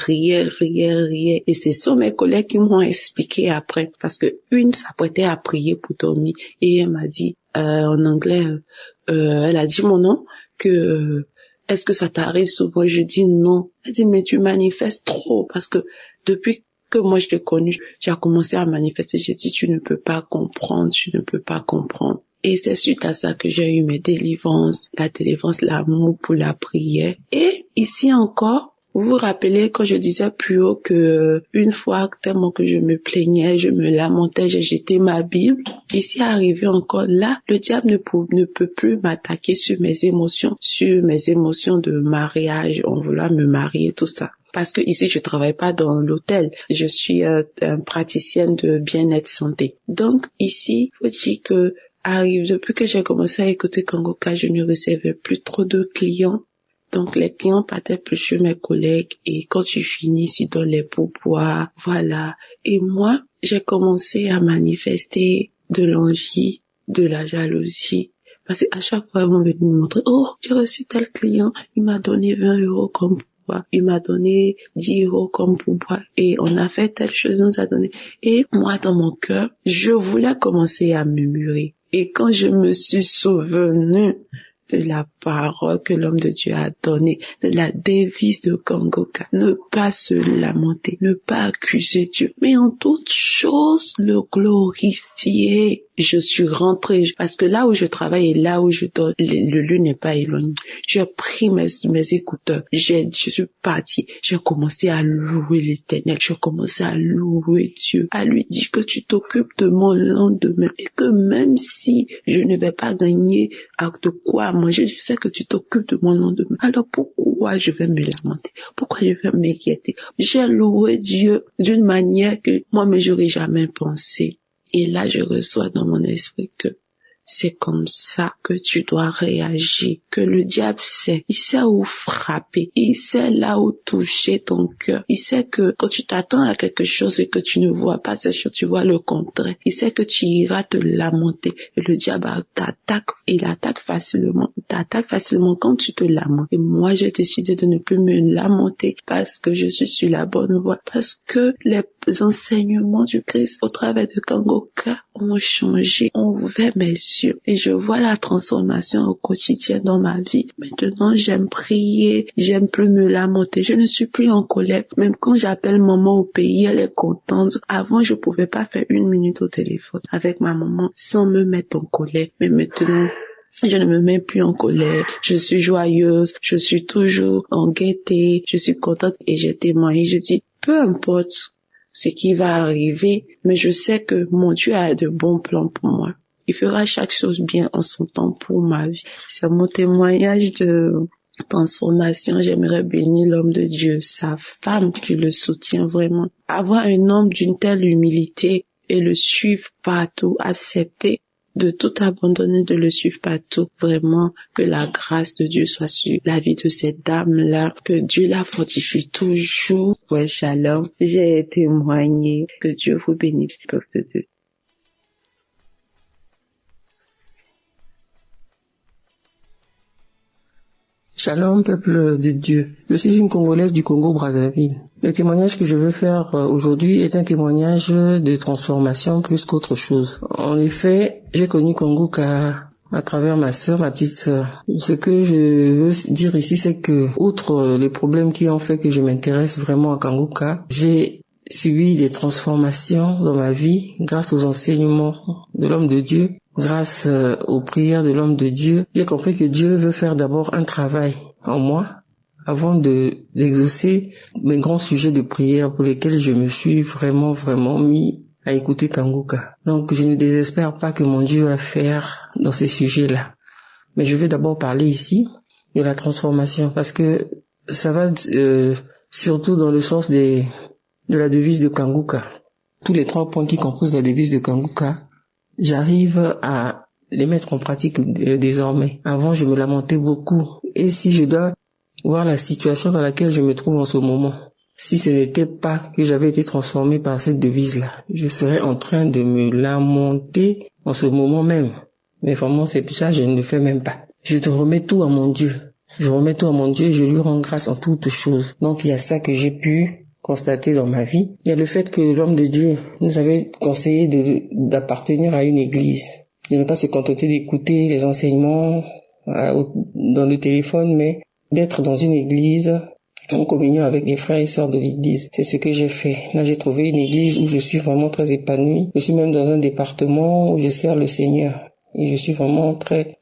Et ce sont mes collègues qui m'ont expliqué après parce que une s'apprêtait à prier pour dormir et elle m'a dit en anglais, elle a dit mon nom que est-ce que ça t'arrive souvent? Je dis non. Elle dit mais tu manifestes trop parce que depuis que moi je t'ai connu, j'ai commencé à manifester. J'ai dit tu ne peux pas comprendre. Et c'est suite à ça que j'ai eu mes délivrances, la délivrance, l'amour pour la prière. Et ici encore, Vous vous rappelez quand je disais plus haut que une fois tellement que je me plaignais, je me lamentais, j'ai jeté ma Bible. Ici arrivé encore là, le diable ne peut plus m'attaquer sur mes émotions de mariage, on voulait me marier, tout ça. Parce que ici, je travaille pas dans l'hôtel. Je suis praticienne de bien-être santé. Donc, ici, faut dire que depuis que j'ai commencé à écouter Kangoka, je ne recevais plus trop de clients. Donc, les clients partaient plus chez mes collègues et quand tu finis, tu donnes les pourboires, voilà. Et moi, j'ai commencé à manifester de l'envie, de la jalousie. Parce qu'à chaque fois, ils vont venir me montrer, oh, j'ai reçu tel client, il m'a donné 20 € comme pourboire, il m'a donné 10 € comme pourboire et on a fait telle chose, on nous a donné. Et moi, dans mon cœur, je voulais commencer à murmurer. Et quand je me suis souvenue de la parole que l'homme de Dieu a donnée, de la devise de Kangoka, ne pas se lamenter, ne pas accuser Dieu, mais en toute chose le glorifier. Je suis rentrée, parce que là où je travaille et là où je dors, le lieu n'est pas éloigné. J'ai pris mes écouteurs, je suis partie, j'ai commencé à louer l'Éternel, j'ai commencé à louer Dieu, à lui dire que tu t'occupes de mon lendemain et que même si je ne vais pas gagner de quoi manger, je sais que tu t'occupes de mon lendemain. Alors pourquoi je vais me lamenter? Pourquoi je vais m'inquiéter? J'ai loué Dieu d'une manière que moi-même j'aurais jamais pensé. Et là, je reçois dans mon esprit que c'est comme ça que tu dois réagir, que le diable sait, il sait où frapper, il sait là où toucher ton cœur, il sait que quand tu t'attends à quelque chose et que tu ne vois pas cette chose, tu vois le contraire, il sait que tu iras te lamenter et le diable t'attaque, il t'attaque facilement quand tu te lamentes. Et moi, j'ai décidé de ne plus me lamenter parce que je suis sur la bonne voie, parce que les enseignements du Christ au travers de Kangoka ont changé, ont ouvert mes yeux et je vois la transformation au quotidien dans ma vie. Maintenant, j'aime prier, j'aime plus me lamenter, je ne suis plus en colère. Même quand j'appelle maman au pays, elle est contente. Avant, je pouvais pas faire 1 minute au téléphone avec ma maman sans me mettre en colère. Mais maintenant, je ne me mets plus en colère, je suis joyeuse, je suis toujours en gaieté, je suis contente et j'ai témoigné, je dis, peu importe ce qui va arriver, mais je sais que mon Dieu a de bons plans pour moi. Il fera chaque chose bien en son temps pour ma vie. C'est mon témoignage de transformation. J'aimerais bénir l'homme de Dieu, sa femme qui le soutient vraiment. Avoir un homme d'une telle humilité et le suivre partout, accepter de tout abandonner, de le suivre partout. Vraiment, que la grâce de Dieu soit sur la vie de cette dame-là, que Dieu la fortifie toujours. Ouais, shalom. J'ai témoigné. Que Dieu vous bénisse, peuple de Dieu. Shalom, peuple de Dieu. Je suis une Congolaise du Congo-Brazzaville. Le témoignage que je veux faire aujourd'hui est un témoignage de transformation plus qu'autre chose. En effet, j'ai connu Kangoka à travers ma sœur, ma petite sœur. Ce que je veux dire ici, c'est que, outre les problèmes qui ont fait que je m'intéresse vraiment à Kangoka, j'ai subi des transformations dans ma vie grâce aux enseignements de l'homme de Dieu. Grâce aux prières de l'homme de Dieu, j'ai compris que Dieu veut faire d'abord un travail en moi avant d'exaucer mes grands sujets de prière pour lesquels je me suis vraiment mis à écouter Kangoka. Donc je ne désespère pas que mon Dieu va faire dans ces sujets-là. Mais je vais d'abord parler ici de la transformation parce que ça va surtout dans le sens de la devise de Kangoka. Tous les 3 points qui composent la devise de Kangoka, j'arrive à les mettre en pratique désormais. Avant, je me lamentais beaucoup. Et si je dois voir la situation dans laquelle je me trouve en ce moment, si ce n'était pas que j'avais été transformé par cette devise-là, je serais en train de me lamenter en ce moment même. Mais vraiment, c'est pour ça que je ne le fais même pas. Je te remets tout à mon Dieu. Je remets tout à mon Dieu et je lui rends grâce en toutes choses. Donc, il y a ça que j'ai pu constaté dans ma vie. Il y a le fait que l'homme de Dieu nous avait conseillé d'appartenir à une église, de ne pas se contenter d'écouter les enseignements dans le téléphone, mais d'être dans une église en communion avec les frères et sœurs de l'église. C'est ce que j'ai fait. Là, j'ai trouvé une église où je suis vraiment très épanouie. Je suis même dans un département où je sers le Seigneur. Et je suis vraiment très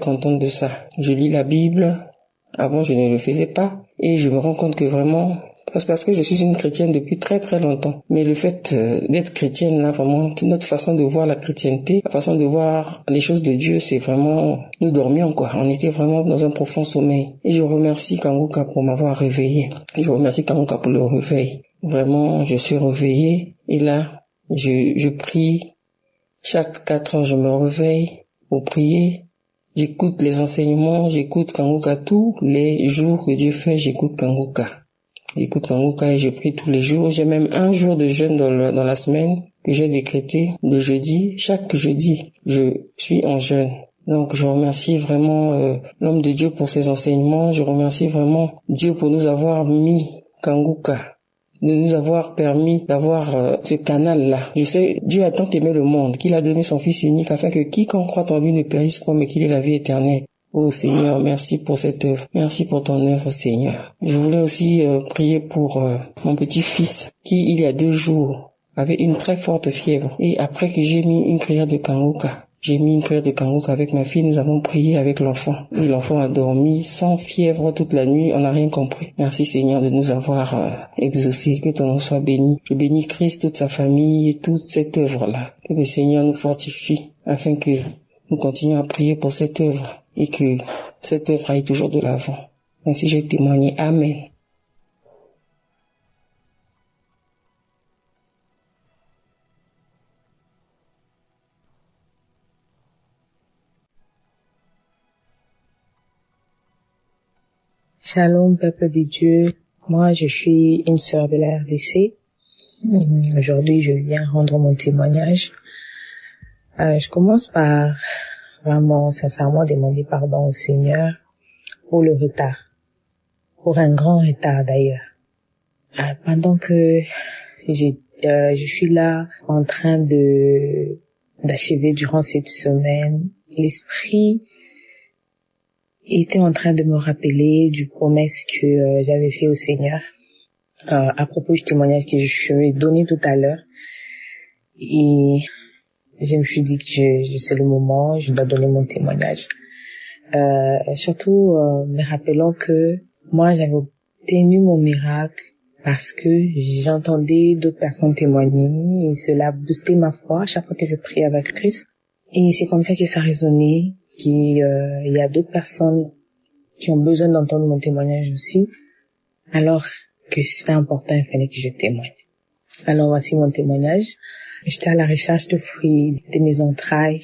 contente de ça. Je lis la Bible Avant, je ne le faisais pas. Et je me rends compte que vraiment, parce que je suis une chrétienne depuis très très longtemps. Mais le fait d'être chrétienne, là, vraiment, notre façon de voir la chrétienté, la façon de voir les choses de Dieu, c'est vraiment, nous dormions, quoi. On était vraiment dans un profond sommeil. Et je remercie Kanguka pour m'avoir réveillé. Je remercie Kanguka pour le réveil. Vraiment, je suis réveillé. Et là, je prie. Chaque 4 heures, je me réveille pour prier. J'écoute les enseignements, j'écoute Kanguka tous les jours que Dieu fait, j'écoute Kanguka. J'écoute Kanguka et je prie tous les jours. J'ai même un jour de jeûne dans la semaine que j'ai décrété le jeudi. Chaque jeudi, je suis en jeûne. Donc je remercie vraiment l'homme de Dieu pour ses enseignements. Je remercie vraiment Dieu pour nous avoir mis Kanguka, de nous avoir permis d'avoir ce canal-là. Je sais, Dieu a tant aimé le monde qu'il a donné son Fils unique afin que quiconque croit en lui ne périsse point mais qu'il ait la vie éternelle. Oh Seigneur, merci pour cette œuvre. Merci pour ton œuvre, Seigneur. Je voulais aussi prier pour mon petit-fils qui, il y a 2 jours, avait une très forte fièvre. Et après que j'ai mis une prière de Kanguka, avec ma fille, nous avons prié avec l'enfant. Et l'enfant a dormi sans fièvre toute la nuit, on n'a rien compris. Merci Seigneur de nous avoir exaucés, que ton nom soit béni. Je bénis Christ, toute sa famille et toute cette œuvre-là. Que le Seigneur nous fortifie afin que nous continuions à prier pour cette œuvre et que cette œuvre aille toujours de l'avant. Ainsi j'ai témoigné. Amen. Shalom, peuple de Dieu. Moi, je suis une sœur de la RDC. Aujourd'hui, je viens rendre mon témoignage. Je commence par vraiment, sincèrement, demander pardon au Seigneur pour le retard. Pour un grand retard, d'ailleurs. Pendant que je suis là en train d'achever durant cette semaine, l'Esprit était en train de me rappeler du promesse que j'avais fait au Seigneur à propos du témoignage que je lui ai donné tout à l'heure. Et je me suis dit que c'est le moment, je dois donner mon témoignage. Surtout me rappelant que moi j'avais obtenu mon miracle parce que j'entendais d'autres personnes témoigner et cela boostait ma foi à chaque fois que je priais avec Christ. Et c'est comme ça que ça a résonné, qu'il y a d'autres personnes qui ont besoin d'entendre mon témoignage aussi, alors que c'était important, il fallait que je témoigne. Alors voici mon témoignage. J'étais à la recherche de fruits de mes entrailles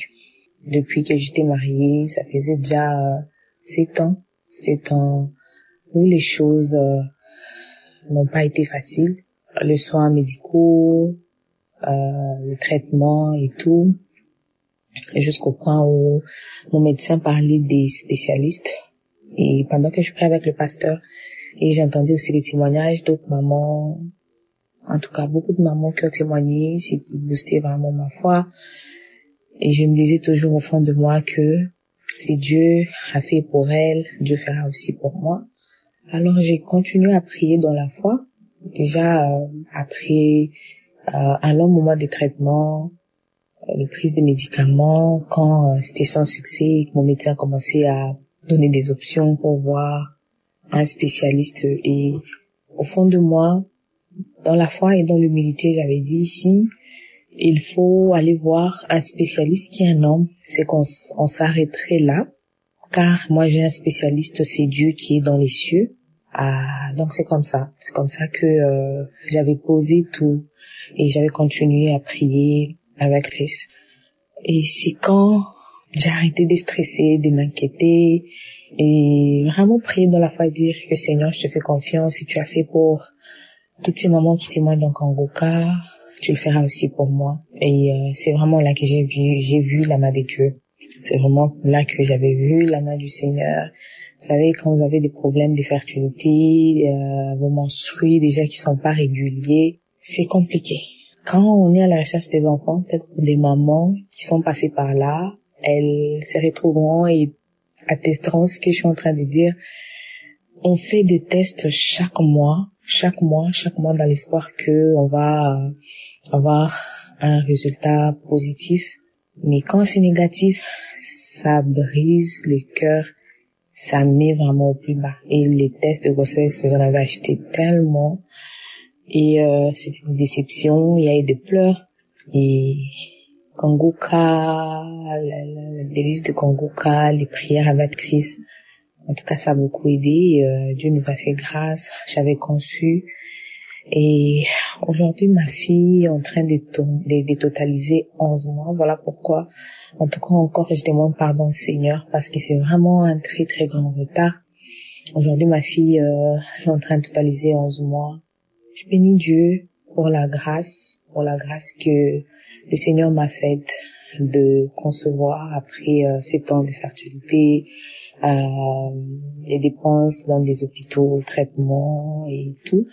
depuis que j'étais mariée. Ça faisait déjà 7 ans où les choses n'ont pas été faciles. Les soins médicaux, le traitement et tout. Jusqu'au point où mon médecin parlait des spécialistes. Et pendant que je priais avec le pasteur, et j'entendais aussi les témoignages d'autres mamans, en tout cas beaucoup de mamans qui ont témoigné, ce qui boostait vraiment ma foi. Et je me disais toujours au fond de moi que si Dieu a fait pour elle, Dieu fera aussi pour moi. Alors j'ai continué à prier dans la foi. Déjà après un long moment de traitement, les prises de médicaments, quand c'était sans succès et que mon médecin a commencé à donner des options pour voir un spécialiste. Et au fond de moi, dans la foi et dans l'humilité, j'avais dit si il faut aller voir un spécialiste qui est un homme, c'est qu'on s'arrêterait là, car moi j'ai un spécialiste, c'est Dieu qui est dans les cieux. Donc c'est comme ça que j'avais posé tout et j'avais continué à prier avec Christ. Et c'est quand j'ai arrêté de stresser, de m'inquiéter et vraiment prier dans la foi et dire que Seigneur, je te fais confiance. Si tu as fait pour toutes ces mamans qui témoignent dans Kanguka, tu le feras aussi pour moi. Et c'est vraiment là que j'ai vu la main de Dieu. C'est vraiment là que j'avais vu la main du Seigneur. Vous savez, quand vous avez des problèmes de fertilité, vos menstrues déjà qui sont pas réguliers, c'est compliqué. Quand on est à la recherche des enfants, peut-être pour des mamans qui sont passées par là, elles se retrouveront et attesteront ce que je suis en train de dire. On fait des tests chaque mois dans l'espoir que on va avoir un résultat positif. Mais quand c'est négatif, ça brise le cœur, ça met vraiment au plus bas. Et les tests de grossesse, j'en avais acheté tellement. Et c'était une déception, il y a eu des pleurs. Et Kanguka, la devise de Kanguka, les prières avec Christ, en tout cas ça a beaucoup aidé. Dieu nous a fait grâce, j'avais conçu. Et aujourd'hui, ma fille est en train de totaliser 11 mois. Voilà pourquoi, en tout cas encore, je demande pardon au Seigneur parce que c'est vraiment un très très grand retard. Aujourd'hui, ma fille est en train de totaliser 11 mois. Je bénis Dieu pour la grâce que le Seigneur m'a faite de concevoir après 7 ans de fertilité, les dépenses dans des hôpitaux, traitements et tout.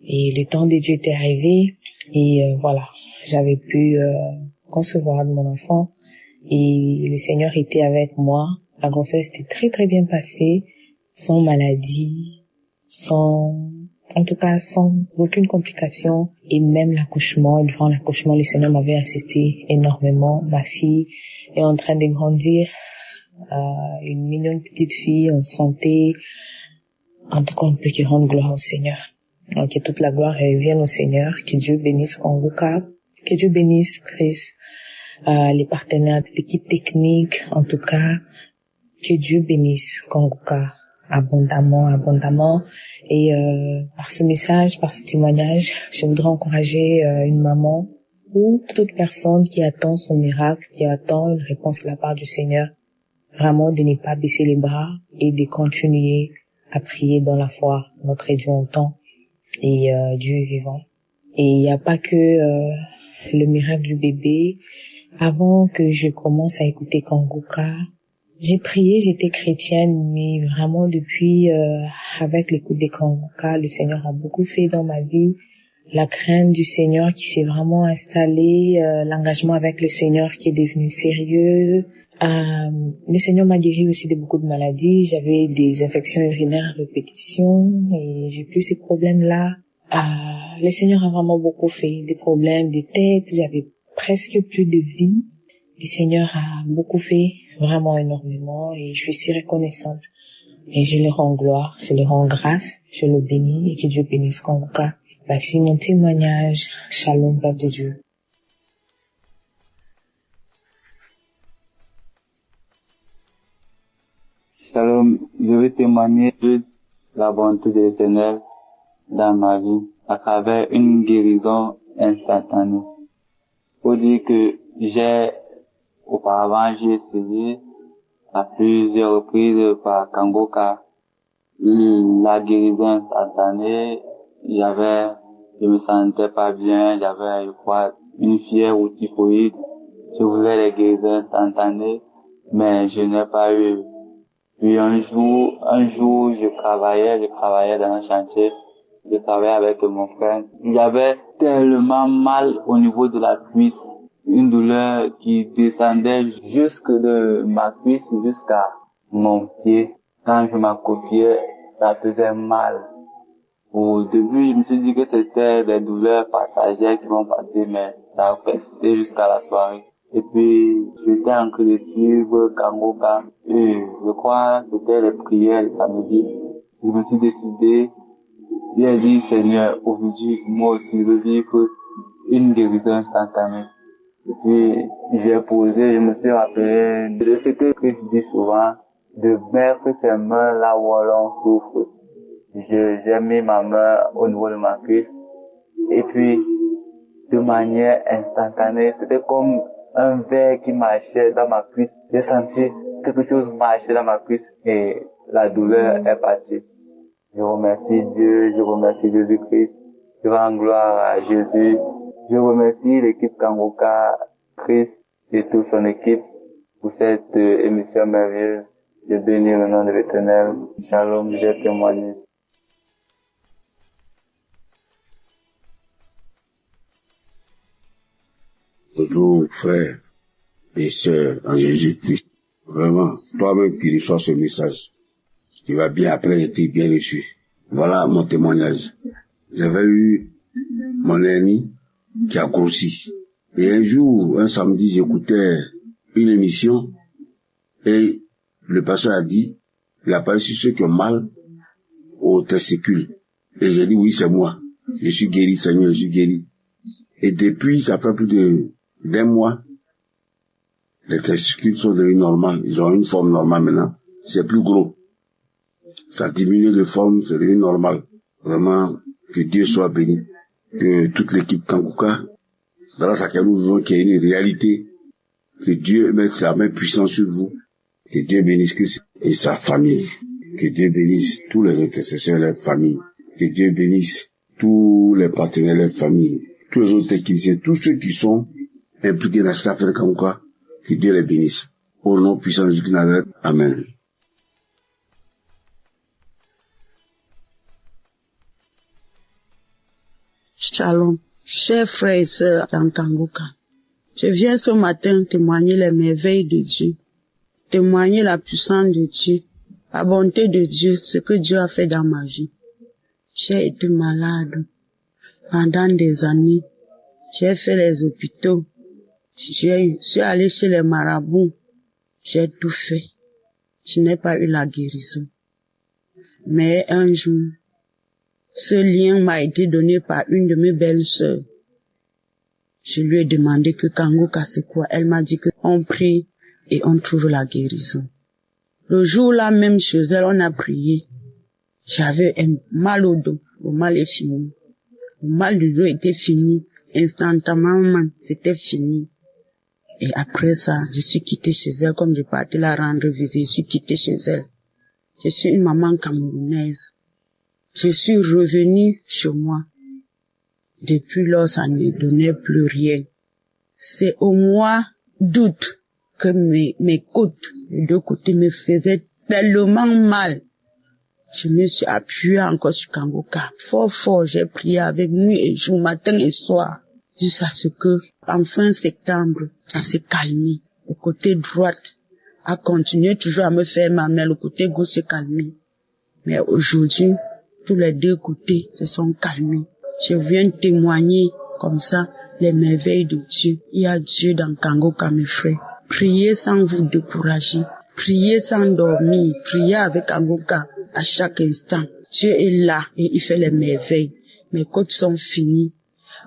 Et le temps de Dieu était arrivé et voilà, j'avais pu concevoir mon enfant et le Seigneur était avec moi. La grossesse était très très bien passée, sans maladie, sans aucune complication. Et même l'accouchement, durant l'accouchement, le Seigneur m'avait assisté énormément. Ma fille est en train de grandir, une mignonne petite fille en santé. En tout cas, on ne peut que rendre gloire au Seigneur. Que toute la gloire revienne au Seigneur, que Dieu bénisse Kanguka, que Dieu bénisse Chris, les partenaires, l'équipe technique, en tout cas, que Dieu bénisse Kanguka abondamment. Et par ce message, par ce témoignage, je voudrais encourager une maman ou toute personne qui attend son miracle, qui attend une réponse de la part du Seigneur, vraiment de ne pas baisser les bras et de continuer à prier dans la foi. Notre Dieu entend. Et Dieu est vivant. Et il n'y a pas que le miracle du bébé. Avant que je commence à écouter Kanguka, j'ai prié, j'étais chrétienne, mais vraiment depuis, avec l'écoute des Kanguka, le Seigneur a beaucoup fait dans ma vie. La crainte du Seigneur qui s'est vraiment installée, l'engagement avec le Seigneur qui est devenu sérieux. Le Seigneur m'a guéri aussi de beaucoup de maladies. J'avais des infections urinaires à répétition et j'ai plus ces problèmes-là. Le Seigneur a vraiment beaucoup fait. Des problèmes de tête, j'avais presque plus de vie. Le Seigneur a beaucoup fait, vraiment énormément, et je suis si reconnaissante. Et je lui rends gloire, je lui rends grâce, je le bénis et que Dieu bénisse Kanguka. Voici mon témoignage. Shalom, Père de Dieu. Shalom, je vais témoigner de la bonté de l'Éternel dans ma vie à travers une guérison instantanée. Faut dire que auparavant j'ai essayé à plusieurs reprises par Kanguka la guérison instantanée. Je me sentais pas bien, j'avais, je crois, une fièvre ou typhoïde. Je voulais les guérisons instantanées, mais je n'ai pas eu. Puis un jour, je travaillais dans un chantier, je travaillais avec mon frère. J'avais tellement mal au niveau de la cuisse, une douleur qui descendait jusque de ma cuisse jusqu'à mon pied. Quand je m'accroupais, ça faisait mal. Au début, je me suis dit que c'était des douleurs passagères qui vont passer, mais ça a persisté jusqu'à la soirée. Et puis, j'étais en train de suivre Kanguka, et je crois que c'était les prières le samedi. Je me suis décidé, j'ai dit, Seigneur, aujourd'hui, moi aussi, je veux vivre une guérison instantanée. Et puis, j'ai posé, je me suis rappelé de ce que Christ dit souvent, de mettre ses mains là où l'on souffre. J'ai mis ma main au niveau de ma cuisse, et puis, de manière instantanée, c'était comme un verre qui marchait dans ma cuisse. J'ai senti quelque chose marcher dans ma cuisse et la douleur est partie. Je remercie Dieu, je remercie Jésus-Christ, je rends gloire à Jésus. Je remercie l'équipe Kanguka, Christ et toute son équipe pour cette émission merveilleuse. Je bénis le nom de l'Éternel. Shalom, j'ai témoigné. Bonjour frères et sœurs en Jésus-Christ. Vraiment, toi-même qui reçois ce message, qui va bien après être bien reçu. Voilà mon témoignage. J'avais eu mon ami qui a grossi. Et un jour, un samedi, j'écoutais une émission et le pasteur a dit, Il a parlé sur ceux qui ont mal aux testicules. Et j'ai dit, oui, c'est moi. Je suis guéri, Seigneur, je suis guéri. Et depuis, ça fait plus d'un mois, les testicules sont devenus normales. Ils ont une forme normale maintenant. C'est plus gros. Ça a diminué de forme, c'est devenu normal. Vraiment, que Dieu soit béni. Que toute l'équipe Kanguka, grâce à laquelle nous vivons, qu'il y ait une réalité, que Dieu mette sa main puissante sur vous, que Dieu bénisse Christ et sa famille, que Dieu bénisse tous les intercesseurs et leurs familles, que Dieu bénisse tous les partenaires et leurs familles, tous les autres techniciens, tous ceux qui sont impliqués dans cette affaire Kanguka, que Dieu les bénisse. Au nom puissant de Jésus-Christ Nazareth. Amen. Shalom, chers frères et sœurs dans Kanguka. Je viens ce matin témoigner les merveilles de Dieu, témoigner la puissance de Dieu, la bonté de Dieu, ce que Dieu a fait dans ma vie. J'ai été malade pendant des années. J'ai fait les hôpitaux. Je suis allé chez les marabouts. J'ai tout fait. Je n'ai pas eu la guérison. Mais un jour, ce lien m'a été donné par une de mes belles-sœurs. Je lui ai demandé que Kanguka c'est quoi. Elle m'a dit qu'on prie et on trouve la guérison. Le jour-là même chez elle, on a prié. J'avais un mal au dos. Le mal est fini. Le mal du dos était fini. Instantanément, c'était fini. Et après ça, je suis quittée chez elle comme je partais la rendre visite. Je suis quittée chez elle. Je suis une maman camerounaise. Je suis revenue chez moi. Depuis lors, ça ne donnait plus rien. C'est au mois d'août que mes côtes, les deux côtés, me faisaient tellement mal. Je me suis appuyée encore sur Kanguka. Fort, j'ai prié avec nuit et jour, matin et soir. Jusqu'à ce que, en fin septembre, ça s'est calmé. Le côté droite a continué toujours à me faire mal, mais le côté gauche s'est calmé. Mais aujourd'hui, tous les deux côtés se sont calmés. Je viens témoigner comme ça les merveilles de Dieu. Il y a Dieu dans Kanguka, mes frères. Priez sans vous décourager. Priez sans dormir. Priez avec Kanguka à chaque instant. Dieu est là et il fait les merveilles. Mes côtes sont finies.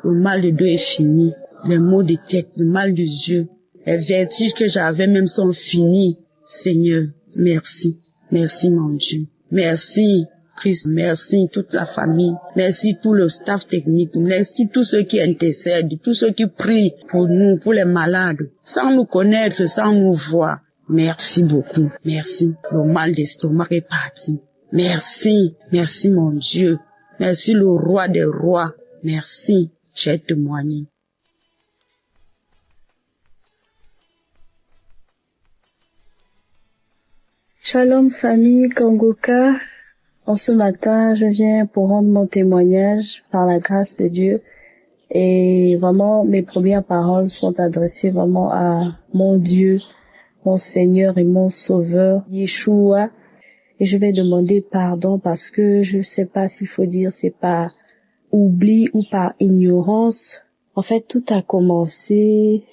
Le mal de dos est fini. Les maux de tête, le mal des yeux, les vertiges que j'avais même sont finis. Seigneur, merci. Merci mon Dieu. Merci Christ, merci toute la famille, merci tout le staff technique, merci tous ceux qui intercèdent, tous ceux qui prient pour nous, pour les malades, sans nous connaître, sans nous voir. Merci beaucoup, merci. Le mal d'estomac est parti. Merci, merci mon Dieu, merci le roi des rois, merci, j'ai témoigné. Shalom famille Kanguka. En ce matin, je viens pour rendre mon témoignage par la grâce de Dieu. Et vraiment, mes premières paroles sont adressées vraiment à mon Dieu, mon Seigneur et mon Sauveur, Yeshua. Et je vais demander pardon parce que je ne sais pas s'il faut dire c'est par oubli ou par ignorance. En fait, tout a commencé,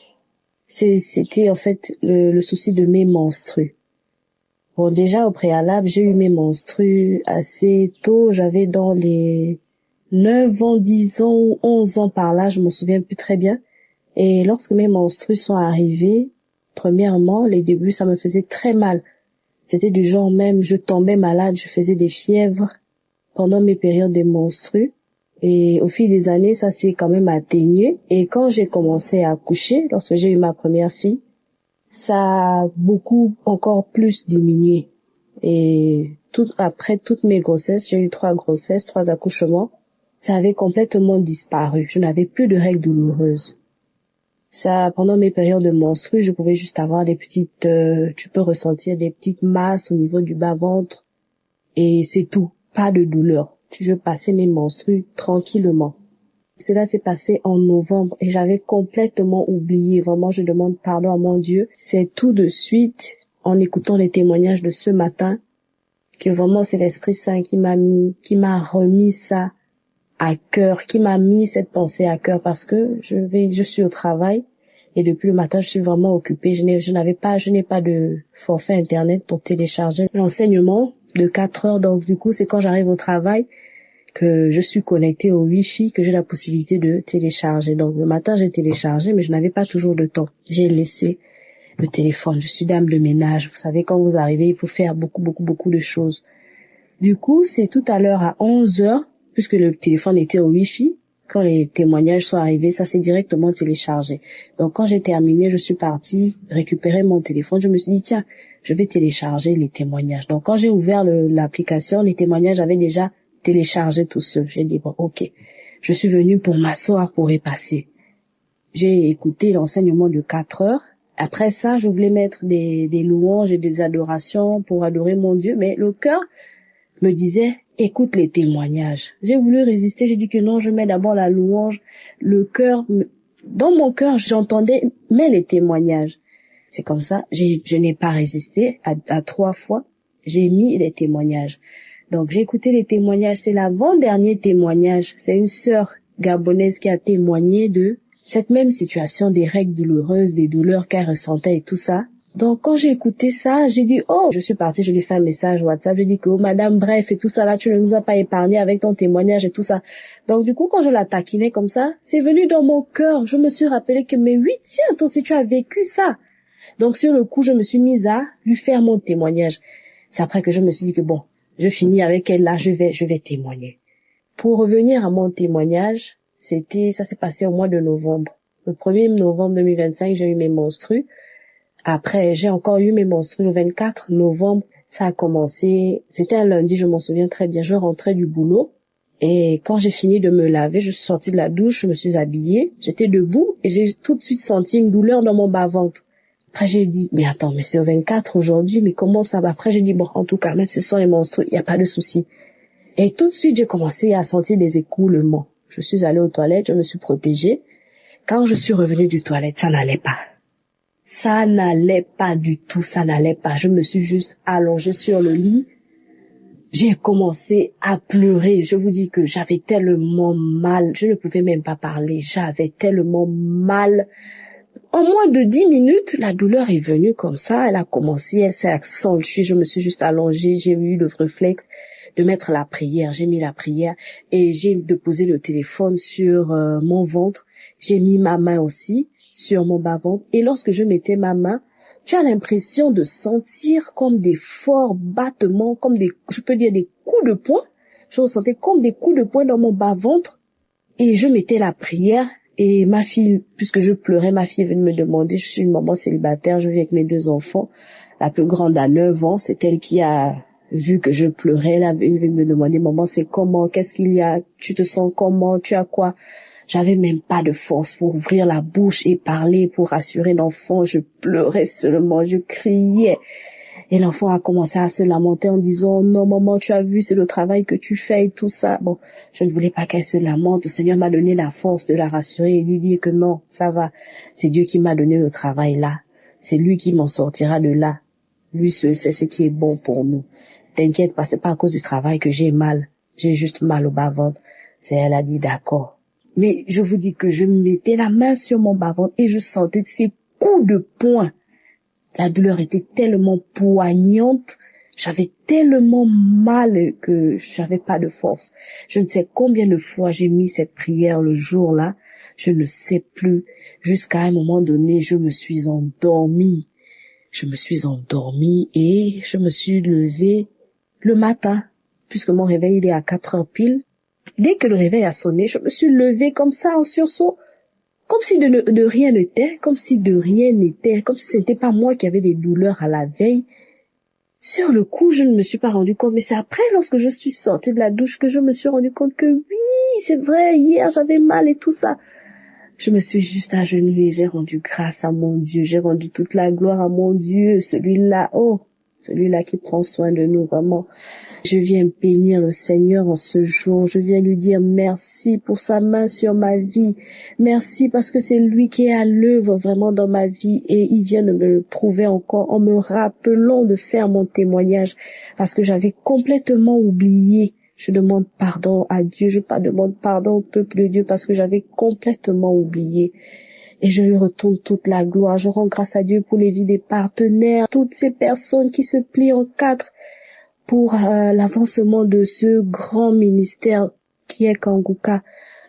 c'était en fait le souci de mes menstrues. Bon, déjà, au préalable, j'ai eu mes menstrues assez tôt. J'avais dans les 9 ans, 10 ans ou 11 ans par là, je m'en souviens plus très bien. Et lorsque mes menstrues sont arrivées, premièrement, les débuts, ça me faisait très mal. C'était du genre même, je tombais malade, je faisais des fièvres pendant mes périodes de menstrues. Et au fil des années, ça s'est quand même atténué. Et quand j'ai commencé à accoucher, lorsque j'ai eu ma première fille, ça a beaucoup encore plus diminué. Et après toutes mes grossesses, j'ai eu 3 grossesses, 3 accouchements, ça avait complètement disparu. Je n'avais plus de règles douloureuses. Ça, pendant mes périodes de menstrues, je pouvais juste avoir des petites, tu peux ressentir des petites masses au niveau du bas-ventre. Et c'est tout. Pas de douleur. Je passais mes menstrues tranquillement. Cela s'est passé en novembre et j'avais complètement oublié. Vraiment, je demande pardon à mon Dieu. C'est tout de suite, en écoutant les témoignages de ce matin, que vraiment c'est l'Esprit Saint qui m'a remis ça à cœur, qui m'a mis cette pensée à cœur parce que je suis au travail Et depuis le matin, je suis vraiment occupée. Je n'ai pas de forfait internet pour télécharger l'enseignement de 4 heures. Donc, du coup, c'est quand j'arrive au travail que je suis connectée au Wi-Fi que j'ai la possibilité de télécharger. Donc, le matin, j'ai téléchargé, mais je n'avais pas toujours de temps. J'ai laissé le téléphone. Je suis dame de ménage. Vous savez, quand vous arrivez, il faut faire beaucoup de choses. Du coup, c'est tout à l'heure à 11 heures, puisque le téléphone était au Wi-Fi. Quand les témoignages sont arrivés, ça s'est directement téléchargé. Donc, quand j'ai terminé, je suis partie récupérer mon téléphone. Je me suis dit, tiens, je vais télécharger les témoignages. Donc, quand j'ai ouvert l'application, les témoignages avaient déjà téléchargé tout seul. J'ai dit, bon, ok. Je suis venue pour m'asseoir, pour y passer. J'ai écouté l'enseignement de 4 heures. Après ça, je voulais mettre des louanges et des adorations pour adorer mon Dieu, mais le cœur me disait, écoute les témoignages. J'ai voulu résister, j'ai dit que non, je mets d'abord la louange. Le cœur, dans mon cœur, j'entendais, mais les témoignages. C'est comme ça, je n'ai pas résisté à 3 fois. J'ai mis les témoignages. Donc, j'ai écouté les témoignages. C'est l'avant-dernier témoignage. C'est une sœur gabonaise qui a témoigné de cette même situation, des règles douloureuses, des douleurs qu'elle ressentait et tout ça. Donc, quand j'ai écouté ça, j'ai dit, oh, je suis partie, je lui ai fait un message WhatsApp, j'ai dit que, oh, madame, bref, et tout ça, là, tu ne nous as pas épargné avec ton témoignage et tout ça. Donc, du coup, quand je la taquinais comme ça, c'est venu dans mon cœur. Je me suis rappelé que, mais oui, tiens, toi aussi, tu as vécu ça. Donc, sur le coup, je me suis mise à lui faire mon témoignage. C'est après que je me suis dit que, bon, je finis avec elle, là, je vais témoigner. Pour revenir à mon témoignage, ça s'est passé au mois de novembre. Le 1er novembre 2025, j'ai eu mes menstrues. Après, j'ai encore eu mes menstrues le 24 novembre. Ça a commencé, c'était un lundi, je m'en souviens très bien. Je rentrais du boulot et quand j'ai fini de me laver, je suis sortie de la douche, je me suis habillée, j'étais debout et j'ai tout de suite senti une douleur dans mon bas-ventre. Après, j'ai dit, mais attends, mais c'est au 24 aujourd'hui, mais comment ça va? Après, j'ai dit, bon, en tout cas, même si ce sont les menstrues, il n'y a pas de souci. Et tout de suite, j'ai commencé à sentir des écoulements. Je suis allée aux toilettes, je me suis protégée. Quand je suis revenue du toilette, ça n'allait pas. Ça n'allait pas du tout, ça n'allait pas. Je me suis juste allongée sur le lit. J'ai commencé à pleurer. Je vous dis que j'avais tellement mal. Je ne pouvais même pas parler. J'avais tellement mal. En moins de 10 minutes, la douleur est venue comme ça. Elle a commencé, elle s'est accentuée. Je me suis juste allongée. J'ai eu le réflexe de mettre la prière. J'ai mis la prière et j'ai déposé le téléphone sur mon ventre. J'ai mis ma main aussi sur mon bas-ventre. Et lorsque je mettais ma main, tu as l'impression de sentir comme des forts battements, comme je peux dire des coups de poing. Je ressentais comme des coups de poing dans mon bas-ventre. Et je mettais la prière. Et ma fille, puisque je pleurais, ma fille est venue me demander, je suis une maman célibataire, je vis avec mes 2 enfants. La plus grande a 9 ans, c'est elle qui a vu que je pleurais. Elle est venue me demander, maman, c'est comment? Qu'est-ce qu'il y a? Tu te sens comment? Tu as quoi? J'avais même pas de force pour ouvrir la bouche et parler, pour rassurer l'enfant. Je pleurais seulement, je criais. Et l'enfant a commencé à se lamenter en disant, non, maman, tu as vu, c'est le travail que tu fais et tout ça. Bon, je ne voulais pas qu'elle se lamente. Le Seigneur m'a donné la force de la rassurer et lui dire que non, ça va. C'est Dieu qui m'a donné le travail là. C'est lui qui m'en sortira de là. Lui seul sait ce qui est bon pour nous. T'inquiète pas, c'est pas à cause du travail que j'ai mal. J'ai juste mal au bas-ventre. Elle a dit d'accord. Mais je vous dis que je mettais la main sur mon bas-ventre et je sentais ces coups de poing. La douleur était tellement poignante, j'avais tellement mal que j'avais pas de force. Je ne sais combien de fois j'ai mis cette prière le jour-là, je ne sais plus. Jusqu'à un moment donné, je me suis endormie. Et je me suis levée le matin, puisque mon réveil il est à 4 heures pile. Dès que le réveil a sonné, je me suis levée comme ça en sursaut. Comme si de rien n'était, comme si ce n'était pas moi qui avais des douleurs à la veille. Sur le coup, je ne me suis pas rendu compte, mais c'est après, lorsque je suis sortie de la douche, que je me suis rendu compte que oui, c'est vrai, hier j'avais mal et tout ça. Je me suis juste agenouillée, j'ai rendu grâce à mon Dieu, j'ai rendu toute la gloire à mon Dieu, celui-là qui prend soin de nous, vraiment. Je viens bénir le Seigneur en ce jour. Je viens lui dire merci pour sa main sur ma vie. Merci parce que c'est lui qui est à l'œuvre vraiment dans ma vie et il vient de me le prouver encore en me rappelant de faire mon témoignage parce que j'avais complètement oublié. Je demande pardon à Dieu. Je demande pardon au peuple de Dieu parce que j'avais complètement oublié. Et je lui retourne toute la gloire. Je rends grâce à Dieu pour les vies des partenaires, toutes ces personnes qui se plient en quatre pour l'avancement de ce grand ministère qui est Kanguka.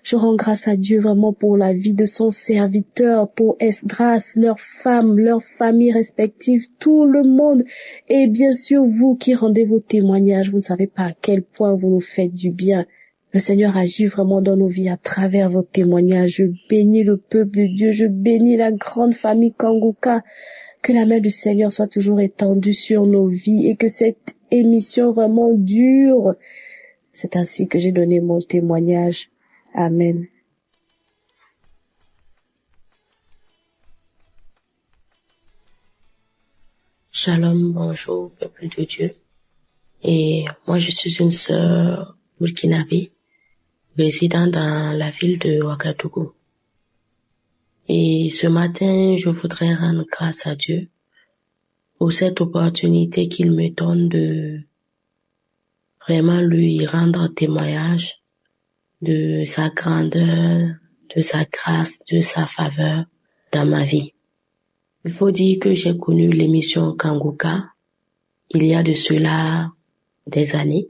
Je rends grâce à Dieu vraiment pour la vie de son serviteur, pour Esdras, leurs femmes, leurs familles respectives, tout le monde. Et bien sûr, vous qui rendez vos témoignages, vous ne savez pas à quel point vous nous faites du bien. Le Seigneur agit vraiment dans nos vies à travers vos témoignages. Je bénis le peuple de Dieu, je bénis la grande famille Kanguka. Que la main du Seigneur soit toujours étendue sur nos vies et que cette émission vraiment dure. C'est ainsi que j'ai donné mon témoignage. Amen. Shalom, bonjour, peuple de Dieu. Et moi, je suis une sœur burkinabé, résidant dans la ville de Ouagadougou. Et ce matin, je voudrais rendre grâce à Dieu pour cette opportunité qu'il me donne de vraiment lui rendre témoignage de sa grandeur, de sa grâce, de sa faveur dans ma vie. Il faut dire que j'ai connu l'émission Kanguka il y a de cela des années,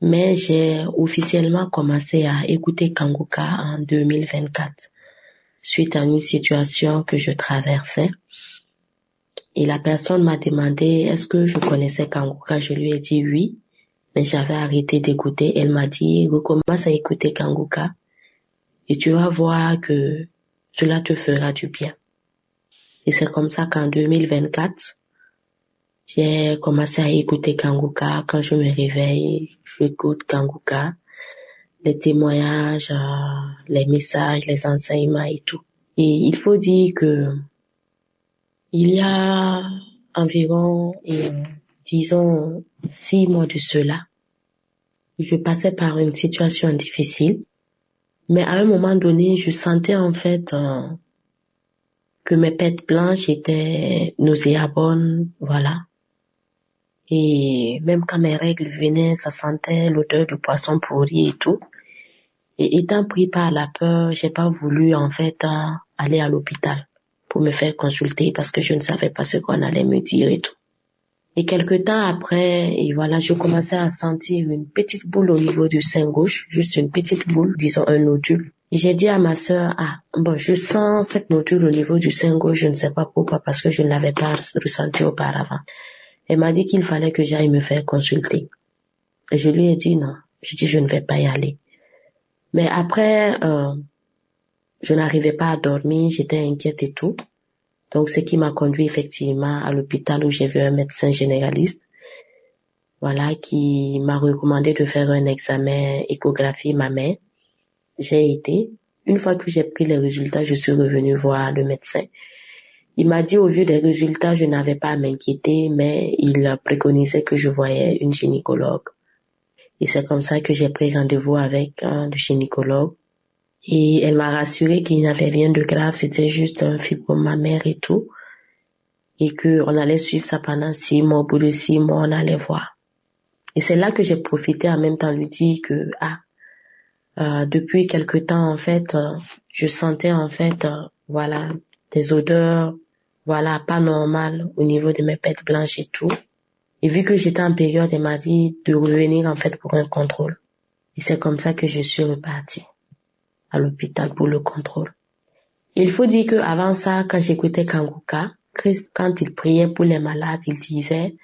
mais j'ai officiellement commencé à écouter Kanguka en 2024 suite à une situation que je traversais. Et la personne m'a demandé est-ce que je connaissais Kanguka. Je lui ai dit oui. Mais j'avais arrêté d'écouter. Elle m'a dit, recommence à écouter Kanguka et tu vas voir que cela te fera du bien. Et c'est comme ça qu'en 2024, j'ai commencé à écouter Kanguka. Quand je me réveille, j'écoute Kanguka, les témoignages, les messages, les enseignements et tout. Et il faut dire que il y a environ, disons, 6 mois de cela, je passais par une situation difficile, mais à un moment donné, je sentais en fait que mes pètes blanches étaient nauséabondes, voilà. Et même quand mes règles venaient, ça sentait l'odeur du poisson pourri et tout. Et étant pris par la peur, j'ai pas voulu en fait aller à l'hôpital pour me faire consulter parce que je ne savais pas ce qu'on allait me dire et tout. Et quelque temps après, et voilà, je commençais à sentir une petite boule au niveau du sein gauche, juste une petite boule, disons un nodule. Et j'ai dit à ma sœur, je sens cette nodule au niveau du sein gauche, je ne sais pas pourquoi, parce que je ne l'avais pas ressenti auparavant. Elle m'a dit qu'il fallait que j'aille me faire consulter. Et je lui ai dit non, je ne vais pas y aller. Mais après, je n'arrivais pas à dormir, j'étais inquiète et tout. Donc, ce qui m'a conduit effectivement à l'hôpital où j'ai vu un médecin généraliste, voilà, qui m'a recommandé de faire un examen échographie mammaire. J'ai été. Une fois que j'ai pris les résultats, je suis revenue voir le médecin. Il m'a dit au vu des résultats, je n'avais pas à m'inquiéter, mais il préconisait que je voyais une gynécologue. Et c'est comme ça que j'ai pris rendez-vous avec le gynécologue. Et elle m'a rassuré qu'il n'y avait rien de grave, c'était juste un fibrome mammaire et tout. Et qu'on allait suivre ça pendant 6 mois, au bout de 6 mois, on allait voir. Et c'est là que j'ai profité en même temps lui dire que, depuis quelque temps, en fait, je sentais, en fait, des odeurs, pas normales au niveau de mes pètes blanches et tout. Et vu que j'étais en période, elle m'a dit de revenir, en fait, pour un contrôle. Et c'est comme ça que je suis repartie à l'hôpital pour le contrôle. Il faut dire que avant ça, quand j'écoutais Kanguka, Christ, quand il priait pour les malades, il disait,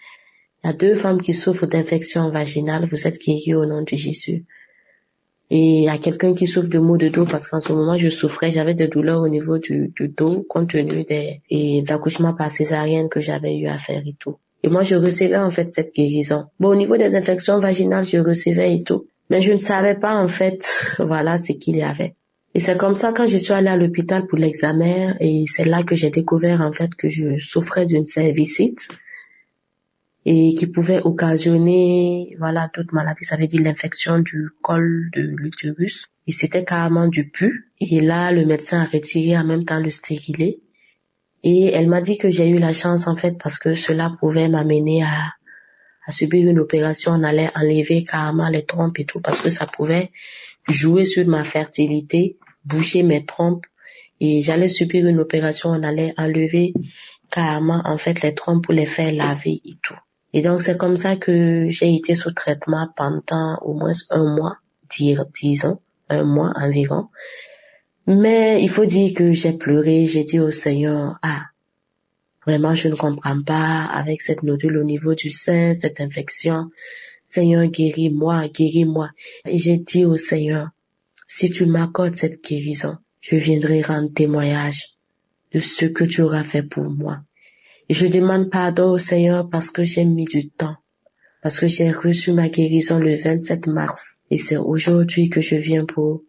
il y a 2 femmes qui souffrent d'infection vaginale, vous êtes guéris au nom de Jésus. Et il y a quelqu'un qui souffre de maux de dos parce qu'en ce moment, j'avais des douleurs au niveau du dos compte tenu d'accouchement par césarienne que j'avais eu à faire et tout. Et moi, je recevais en fait cette guérison. Bon, au niveau des infections vaginales, je recevais et tout. Mais je ne savais pas en fait, ce qu'il y avait. Et c'est comme ça quand je suis allée à l'hôpital pour l'examen et c'est là que j'ai découvert en fait que je souffrais d'une cervicite et qui pouvait occasionner toute maladie, ça veut dire l'infection du col de l'utérus. Et c'était carrément du pus. Et là, le médecin a retiré en même temps le stérilet. Et elle m'a dit que j'ai eu la chance en fait parce que cela pouvait m'amener à subir une opération. On allait enlever carrément les trompes et tout parce que ça pouvait jouer sur ma fertilité, boucher mes trompes et j'allais subir une opération, on allait enlever carrément, en fait, les trompes pour les faire laver et tout. Et donc, c'est comme ça que j'ai été sous traitement pendant au moins 1 mois, disons, 1 mois environ. Mais il faut dire que j'ai pleuré, j'ai dit au Seigneur, vraiment, je ne comprends pas avec cette nodule au niveau du sein, cette infection. Seigneur, guéris-moi, guéris-moi. Et j'ai dit au Seigneur, si tu m'accordes cette guérison, je viendrai rendre témoignage de ce que tu auras fait pour moi. Et je demande pardon au Seigneur parce que j'ai mis du temps, parce que j'ai reçu ma guérison le 27 mars. Et c'est aujourd'hui que je viens pour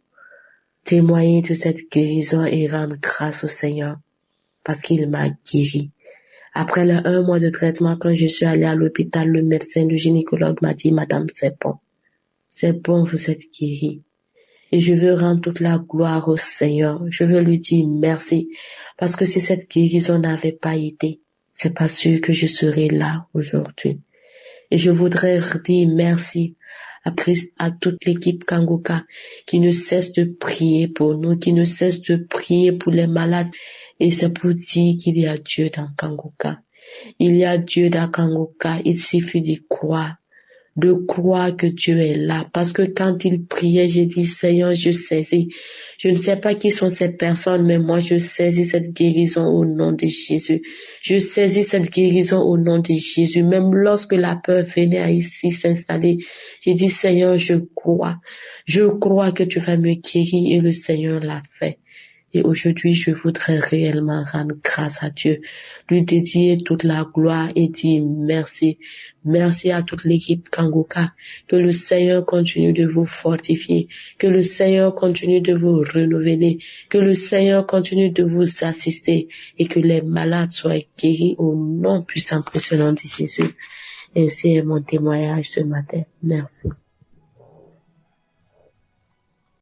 témoigner de cette guérison et rendre grâce au Seigneur parce qu'il m'a guéri. Après les 1 mois de traitement, quand je suis allée à l'hôpital, le médecin, le gynécologue m'a dit, Madame, c'est bon, vous êtes guérie. Et je veux rendre toute la gloire au Seigneur. Je veux lui dire merci. Parce que si cette guérison n'avait pas été, c'est pas sûr que je serais là aujourd'hui. Et je voudrais dire merci à Christ, à toute l'équipe Kangoka qui ne cesse de prier pour nous, qui ne cesse de prier pour les malades. Et c'est pour dire qu'il y a Dieu dans Kangoka. Il y a Dieu dans Kangoka. Il suffit d'y croire. De croire que Dieu est là. Parce que quand il priait, j'ai dit, Seigneur, je saisis. Je ne sais pas qui sont ces personnes, mais moi, je saisis cette guérison au nom de Jésus. Je saisis cette guérison au nom de Jésus. Même lorsque la peur venait à ici s'installer, j'ai dit, Seigneur, je crois. Je crois que tu vas me guérir et le Seigneur l'a fait. Et aujourd'hui, je voudrais réellement rendre grâce à Dieu, lui dédier toute la gloire et dire merci. Merci à toute l'équipe Kangoka. Que le Seigneur continue de vous fortifier. Que le Seigneur continue de vous renouveler. Que le Seigneur continue de vous assister et que les malades soient guéris au nom puissant précieux de Jésus. Ainsi est mon témoignage ce matin. Merci.